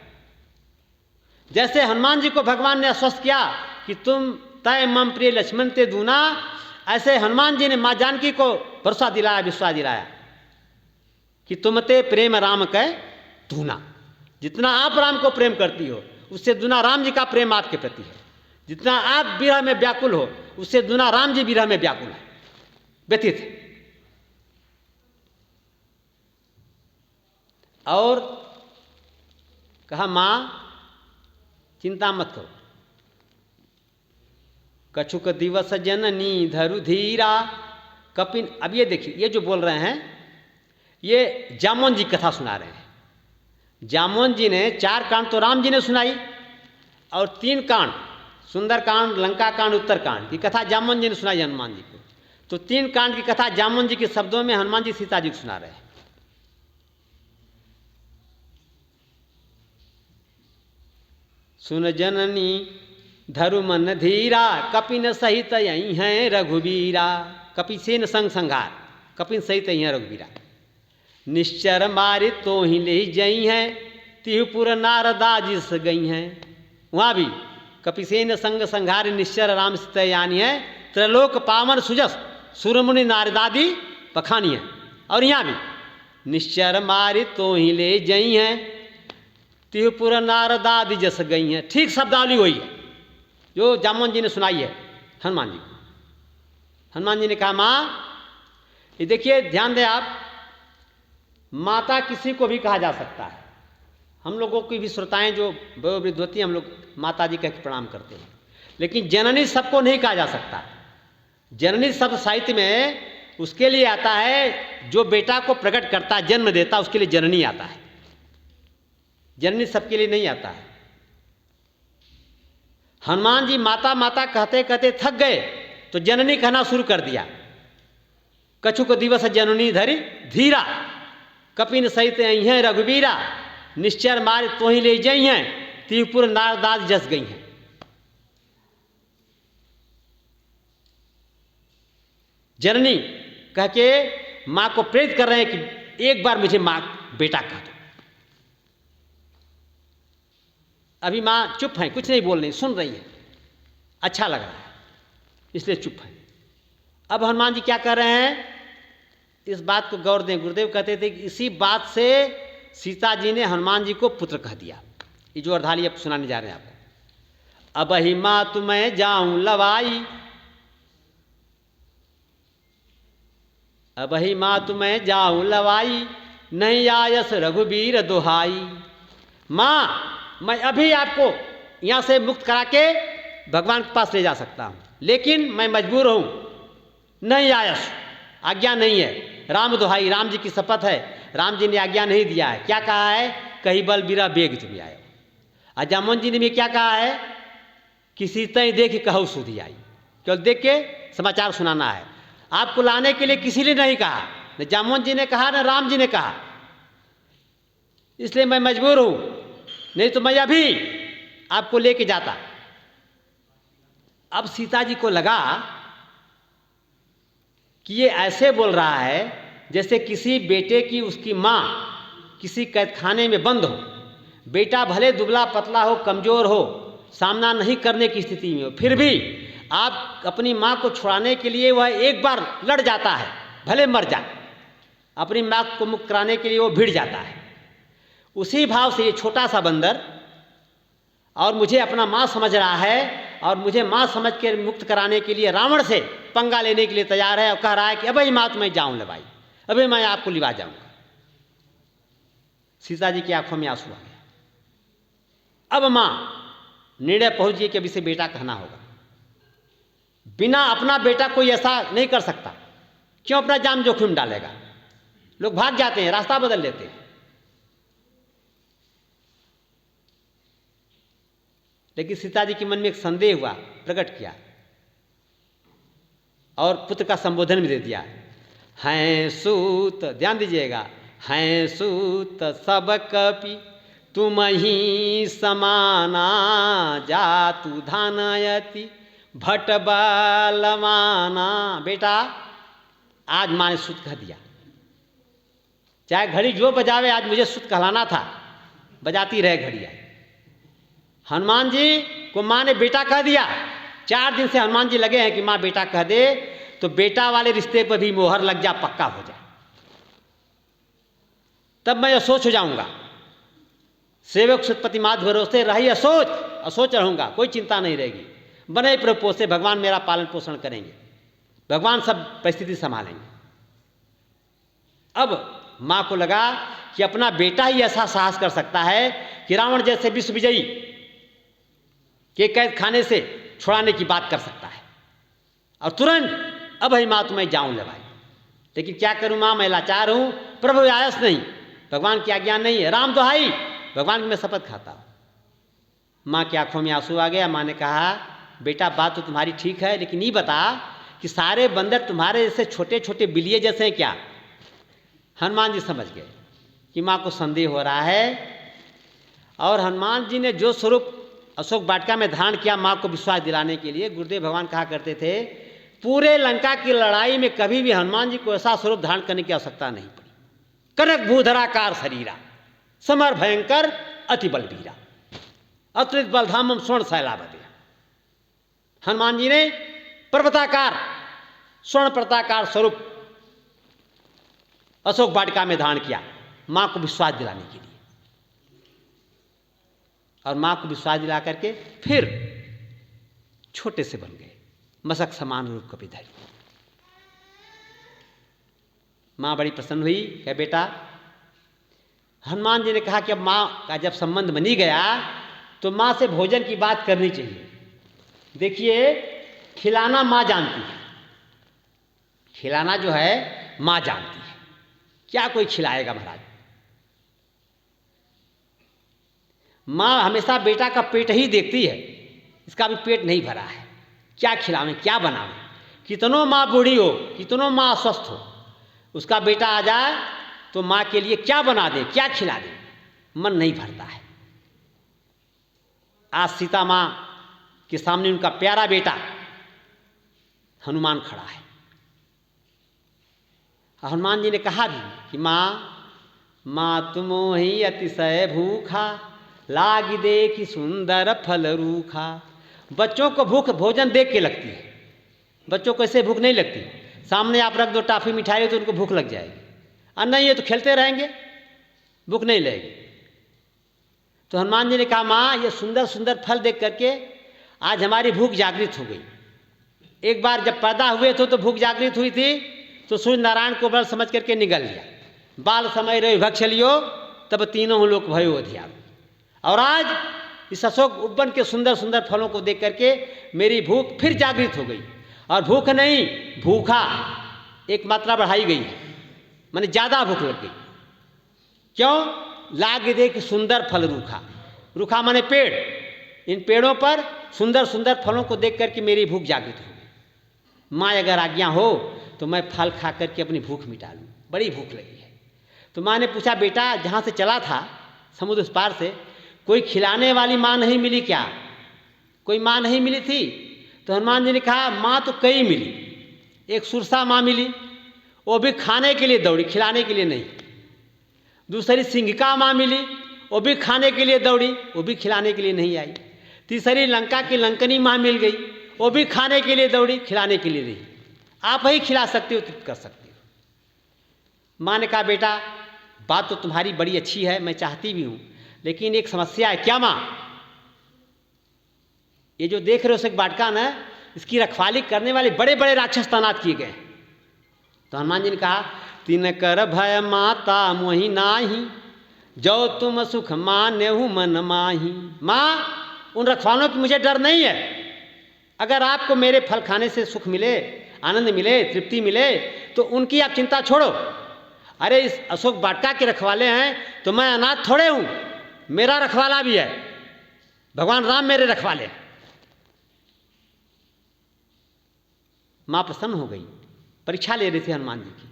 [SPEAKER 2] जैसे हनुमान जी को भगवान ने आश्वस्त किया कि तुम तय मम प्रिय लक्ष्मण ते दूना, ऐसे हनुमान जी ने माँ जानकी को भरोसा दिलाया, विश्वास दिलाया कि तुमते प्रेम राम कह दूना। जितना आप राम को प्रेम करती हो, उससे दुना राम जी का प्रेम आपके प्रति है। जितना आप विरह में व्याकुल हो, उससे दुना राम जी विरह में व्याकुल है, व्यतीत है। और कहा मां चिंता मत करो, कछुक दिवस जननी धरु धीरा कपिन। अब ये देखिए, ये जो बोल रहे हैं ये जामोन जी कथा सुना रहे हैं। जामोन जी ने 4 कांड तो राम जी ने सुनाई, और 3 कांड सुंदर कांड, लंका कांड, उत्तर कांड की कथा जामोन जी ने सुनाई हनुमान जी को। तो 3 कांड की कथा जामोन जी के शब्दों में हनुमान जी सीता जी को सुना रहे हैं। सुन जननी धरु मन धीरा, कपिन सहित यही हैं रघुवीरा। कपिसेन संग संघार, कपिन सहित यही हैं रघुवीरा। निश्चर मारे तो ही ले जई हैं, तिहुपुर नारदा जिस गई हैं। वहाँ भी कपिसेन संग संघार निश्चर राम यानी है, त्रैलोक पावन सुजस सुरमुनि नारदादि पखानी है। और यहाँ भी निश्चर मारे तो ही ले जई हैं, तिहुपुर नारदादि जस गई हैं। ठीक शब्दावली वही है जो जामोन जी ने सुनाई है हनुमान जी को। हनुमान जी ने कहा माँ, ये देखिए ध्यान दें आप, माता किसी को भी कहा जा सकता है। हम लोगों की भी श्रोताएं जो वयोवृद्ध होती हैं, हम लोग माता जी कह के प्रणाम करते हैं, लेकिन जननी सबको नहीं कहा जा सकता। जननी शब्द साहित्य में उसके लिए आता है जो बेटा को प्रकट करता, जन्म देता, उसके लिए जननी आता है। जननी सबके लिए नहीं आता है। हनुमान जी माता माता कहते कहते थक गए तो जननी कहना शुरू कर दिया। कछुक दिवस जननी धरि धीरा, कपिन सहित आई हैं रघुवीरा। निश्चर मार तो ही ले जई हैं, तिहुपुर नारदाद जस गई हैं। जननी कह के माँ को प्रेरित कर रहे हैं कि एक बार मुझे माँ बेटा कह दो। अभी माँ चुप हैं, कुछ नहीं बोल रही, सुन रही है, अच्छा लग रहा है इसलिए चुप है। अब हनुमान जी क्या कर रहे हैं, इस बात को गौर दें। गुरुदेव कहते थे कि इसी बात से सीता जी ने हनुमान जी को पुत्र कह दिया। ये जो अर्धाली अब सुनाने जा रहे हैं आपको। अब ही माँ तुम्हें जाऊं लवाई, अब ही माँ तुम्हें जाऊं लवाई, नहीं आयस रघुवीर दुहाई। माँ मैं अभी आपको यहाँ से मुक्त करा के भगवान के पास ले जा सकता हूँ, लेकिन मैं मजबूर हूँ, नहीं आयस, आज्ञा नहीं है। राम दुहाई, राम जी की शपथ है, राम जी ने आज्ञा नहीं दिया है। क्या कहा है, कहीं बल बीरा बेग तुम आए। और जामोन जी ने भी क्या कहा है, किसी तय देख कहू सुधी आई। केवल देख के समाचार सुनाना है, आपको लाने के लिए किसी ने नहीं कहा, न जामोन जी ने कहा न राम जी ने कहा। इसलिए मैं मजबूर हूँ, नहीं तो मैं अभी आपको लेके जाता। अब सीता जी को लगा कि ये ऐसे बोल रहा है जैसे किसी बेटे की उसकी माँ किसी कैदखाने में बंद हो, बेटा भले दुबला पतला हो, कमजोर हो, सामना नहीं करने की स्थिति में हो, फिर भी आप अपनी माँ को छुड़ाने के लिए वह एक बार लड़ जाता है, भले मर जाए, अपनी माँ को मुक्त कराने के लिए वो भिड़ जाता है। उसी भाव से ये छोटा सा बंदर और मुझे अपना माँ समझ रहा है और मुझे माँ समझ के मुक्त कराने के लिए रावण से पंगा लेने के लिए तैयार है और कह रहा है कि अबे माँ तो मैं जाऊँ ले भाई, अबे मैं आपको लिवा जाऊँगा। सीता जी की आंखों में आंसू आ गया। अब माँ निर्णय पहुँच गई कि अभी से बेटा कहना होगा। बिना अपना बेटा कोई ऐसा नहीं कर सकता। क्यों अपना जान जोखिम डालेगा? लोग भाग जाते हैं, रास्ता बदल लेते हैं। लेकिन सीता जी के मन में एक संदेह हुआ, प्रकट किया और पुत्र का संबोधन भी दे दिया। हैं सूत, ध्यान दीजिएगा, हैं सूत सब कपि तुम ही समाना, जातु धानयति भट बलवाना। बेटा, आज माँ ने सूत कह दिया, चाहे घड़ी जो बजावे, आज मुझे सूत कहलाना था, बजाती रहे घड़ियाँ। हनुमान जी को माँ ने बेटा कह दिया। 4 दिन से हनुमान जी लगे हैं कि माँ बेटा कह दे तो बेटा वाले रिश्ते पर भी मोहर लग जा, पक्का हो जाए, तब मैं असोच हो जाऊंगा। सेवक सुतपति मात भरोसे रही असोच, असोच रहूंगा, कोई चिंता नहीं रहेगी। बने प्रभु पोसे, भगवान मेरा पालन पोषण करेंगे, भगवान सब परिस्थिति संभालेंगे। अब माँ को लगा कि अपना बेटा ही ऐसा साहस कर सकता है कि रावण जैसे विश्व विजयी के कैद खाने से छुड़ाने की बात कर सकता है। और तुरंत, अब ही माँ तुम्हें जाऊं ले भाई, लेकिन क्या करूं माँ, मैं लाचार हूं, प्रभु आयस नहीं, भगवान की आज्ञा नहीं है, राम दुहाई, भगवान की मैं शपथ खाता हूं। माँ की आंखों में आंसू आ गया। माँ ने कहा, बेटा बात तो तुम्हारी ठीक है, लेकिन ये बता कि सारे बंदर तुम्हारे जैसे छोटे छोटे बिल्लिए जैसे हैं क्या? हनुमान जी समझ गए कि माँ को संदेह हो रहा है। और हनुमान जी ने जो स्वरूप अशोक वाटिका में धारण किया माँ को विश्वास दिलाने के लिए, गुरुदेव भगवान कहा करते थे, पूरे लंका की लड़ाई में कभी भी हनुमान जी को ऐसा स्वरूप धारण करने की आवश्यकता नहीं पड़ी। कनक भूधराकार शरीरा, समर भयंकर अति बलबीरा, अतुलित बलधामम स्वर्ण शैलावती। हनुमान जी ने पर्वताकार, स्वर्ण पर्वताकार स्वरूप अशोक वाटिका में धारण किया मां को विश्वास दिलाने के लिए। और मां को विश्वास दिला करके फिर छोटे से बन गए, मशक समान रूप कपिधर। मां बड़ी प्रसन्न हुई, कहे बेटा, हनुमान जी ने कहा कि अब मां का जब संबंध बनी गया तो मां से भोजन की बात करनी चाहिए। देखिए, खिलाना मां जानती है, खिलाना जो है मां जानती है। क्या कोई खिलाएगा महाराज? मां हमेशा बेटा का पेट ही देखती है, इसका भी पेट नहीं भरा है, क्या खिलावें, क्या बनावें। कितनों मां बूढ़ी हो, कितनों मां अस्वस्थ हो, उसका बेटा आ जाए तो मां के लिए क्या बना दे, क्या खिला दे, मन नहीं भरता है। आज सीता मां के सामने उनका प्यारा बेटा हनुमान खड़ा है। हनुमान जी ने कहा भी कि मां तुम ही अतिशय भूखा, लाग दे कि सुंदर फल रूखा। बच्चों को भूख भोजन देख के लगती है, बच्चों को ऐसे भूख नहीं लगती। सामने आप रख दो टाफी मिठाई तो उनको भूख लग जाएगी, और नहीं है तो खेलते रहेंगे, भूख नहीं लगेगी। तो हनुमान जी ने कहा, माँ ये सुंदर सुंदर फल देख करके आज हमारी भूख जागृत हो गई। एक बार जब पैदा हुए थे तो भूख जागृत हुई थी, तो सूर्य नारायण को बल समझ करके निगल लिया। बाल समय रहे भक्ष लियो, तब तीनों लोक भयो अधियारो। और आज इस अशोक उपवन के सुंदर सुंदर फलों को देख करके मेरी भूख फिर जागृत हो गई। और भूख नहीं, भूखा एक मात्रा बढ़ाई गई है, माने ज़्यादा भूख लग गई। क्यों? लाग दे कि सुंदर फल रूखा, रूखा माने पेड़, इन पेड़ों पर सुंदर सुंदर फलों को देख करके मेरी भूख जागृत हो गई। माँ अगर आज्ञा हो तो मैं फल खा करके अपनी भूख मिटा लूँ, बड़ी भूख लगी है। तो माँ ने पूछा, बेटा जहाँ से चला था समुद्र उस पार से, कोई खिलाने वाली माँ नहीं मिली क्या? कोई माँ नहीं मिली थी? तो हनुमान जी ने कहा, माँ तो कई मिली। एक सुरसा माँ मिली, वो भी खाने के लिए दौड़ी, खिलाने के लिए नहीं। दूसरी सिंघिका माँ मिली, वो भी खाने के लिए दौड़ी, वो भी खिलाने के लिए नहीं आई। तीसरी लंका की लंकनी माँ मिल गई, वो भी खाने के लिए दौड़ी, खिलाने के लिए नहीं। आप ही खिला सकते हो, तृप्त कर सकते हो। माँ ने कहा, बेटा बात तो तुम्हारी बड़ी अच्छी है, मैं चाहती भी हूँ, लेकिन एक समस्या है। क्या माँ? ये जो देख रहे हो अशोक वाटिका ना, इसकी रखवाली करने वाले बड़े बड़े राक्षस तैनात किए गए। तो हनुमान जी ने कहा, तिन कर भय माता मोहि नाही, जो तुम सुख मान्यहु मन माही। माँ उन रखवालों की मुझे डर नहीं है, अगर आपको मेरे फल खाने से सुख मिले, आनंद मिले, तृप्ति मिले, तो उनकी आप चिंता छोड़ो। अरे इस अशोक वाटिका के रखवाले हैं तो मैं अनाथ थोड़े हूँ, मेरा रखवाला भी है, भगवान राम मेरे रखवाले हैं। माँ प्रसन्न हो गई, परीक्षा ले रही थी हनुमान जी की,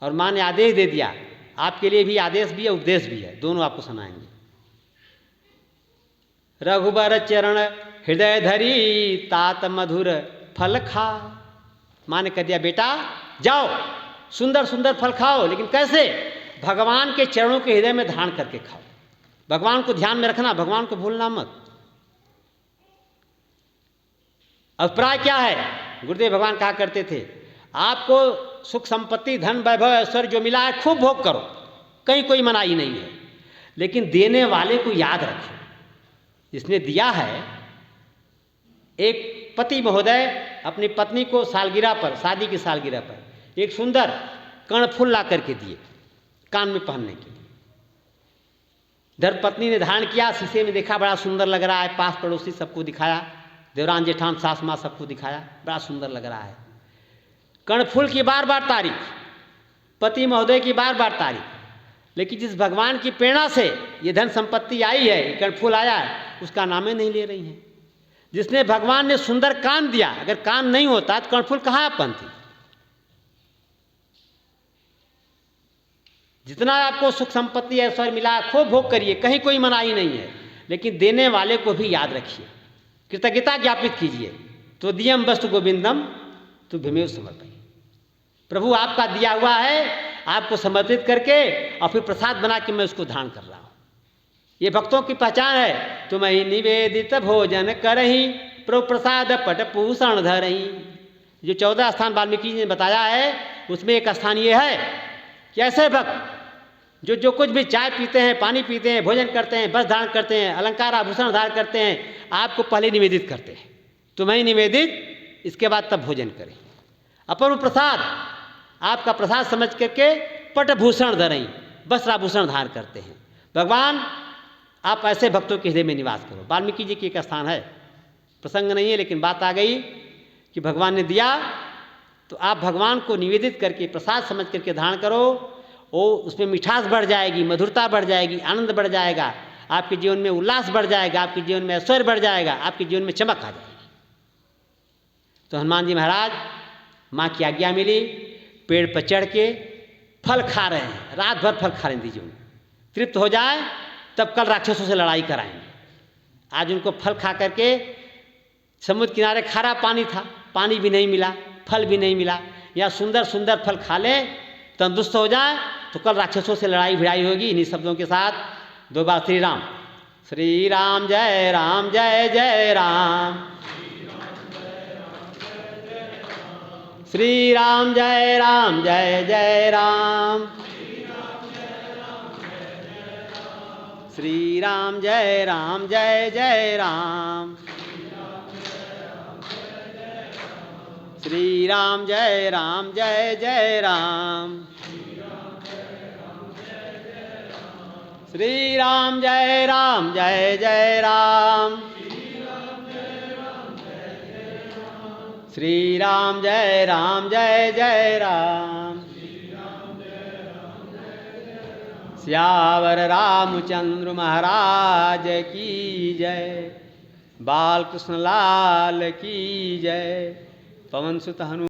[SPEAKER 2] और माँ ने आदेश दे दिया, आपके लिए भी आदेश भी है, उपदेश भी है, दोनों आपको सुनाएंगे। रघुबर चरण हृदय धरी तात मधुर फल खा। माँ ने कह दिया, बेटा जाओ सुंदर सुंदर फल खाओ, लेकिन कैसे? भगवान के चरणों के हृदय में धारण करके खाओ। भगवान को ध्यान में रखना, भगवान को भूलना मत। अभिप्राय क्या है? गुरुदेव भगवान कहा करते थे, आपको सुख संपत्ति धन वैभव ऐश्वर्य जो मिला है खूब भोग करो, कहीं कोई मनाही नहीं है, लेकिन देने वाले को याद रखो। जिसने दिया है, एक पति महोदय अपनी पत्नी को सालगिरह पर, शादी की सालगिरह पर एक सुंदर कर्णफूल ला करके दिए कान में पहनने के लिए। धर्मपत्नी ने धारण किया, शीशे में देखा बड़ा सुंदर लग रहा है, पास पड़ोसी सबको दिखाया, देवरान जेठान सास माँ सबको दिखाया, बड़ा सुंदर लग रहा है। कर्णफूल की बार बार तारीफ, पति महोदय की बार बार तारीफ, लेकिन जिस भगवान की प्रेरणा से ये धन संपत्ति आई है, ये कर्णफूल आया है, उसका नाम ही नहीं ले रही हैं। जिसने भगवान ने सुंदर कान दिया, अगर कान नहीं होता तो कर्णफूल कहाँ बनती? जितना आपको सुख संपत्ति ऐश्वर्य मिला खूब भोग करिए, कहीं कोई मनाही नहीं है, लेकिन देने वाले को भी याद रखिए, कृतज्ञता ज्ञापित कीजिए। तो दियम वस्तु गोविंदम तो भीमेव समर्पय। प्रभु आपका दिया हुआ है, आपको समर्पित करके और फिर प्रसाद बना के मैं उसको धारण कर रहा हूँ। ये भक्तों की पहचान है। तुम ही निवेदित भोजन करही, प्रभु प्रसाद पट पूषण धरही। जो 14 स्थान वाल्मीकि जी ने बताया है, उसमें एक स्थान ये है कि ऐसे भक्त जो कुछ भी चाय पीते हैं, पानी पीते हैं, भोजन करते हैं, वस्त्र धारण करते हैं, अलंकार आभूषण धारण करते हैं, आपको पहले निवेदित करते हैं। तुम्हें निवेदित, इसके बाद तब भोजन करें। अपूर्व प्रसाद, आपका प्रसाद समझ करके पटभूषण धरई, वस्त्र आभूषण धारण करते हैं। भगवान आप ऐसे भक्तों के हृदय में निवास करो। वाल्मीकि जी की एक स्थान है, प्रसंग नहीं है, लेकिन बात आ गई कि भगवान ने दिया तो आप भगवान को निवेदित करके प्रसाद समझ करके धारण करो। और उसमें मिठास बढ़ जाएगी, मधुरता बढ़ जाएगी, आनंद बढ़ जाएगा, आपके जीवन में उल्लास बढ़ जाएगा, आपके जीवन में ऐश्वर्य बढ़ जाएगा, आपके जीवन में चमक आ जाएगी। तो हनुमान जी महाराज, माँ की आज्ञा मिली, पेड़ पर चढ़ के फल खा रहे हैं, रात भर फल खा रहे दीजिए उनको, तृप्त हो जाए तब कल राक्षसों से लड़ाई कराएंगे। आज उनको फल खा करके, समुद्र किनारे खारा पानी था, पानी भी नहीं मिला, फल भी नहीं मिला, या सुंदर सुंदर फल खा लें, तंदुरुस्त हो जाए तो कल राक्षसों से लड़ाई भिड़ाई होगी। इन्हीं शब्दों के साथ 2 बार श्री राम जय राम जय जय राम, श्री राम जय जय राम, श्री राम जय जय राम, श्री राम जय जय राम, श्री राम जय जय राम, श्री राम जय जय राम, श्यावर रामचंद्र महाराज की जय, बाल कृष्ण लाल की जय, पवन सुत हनुमान।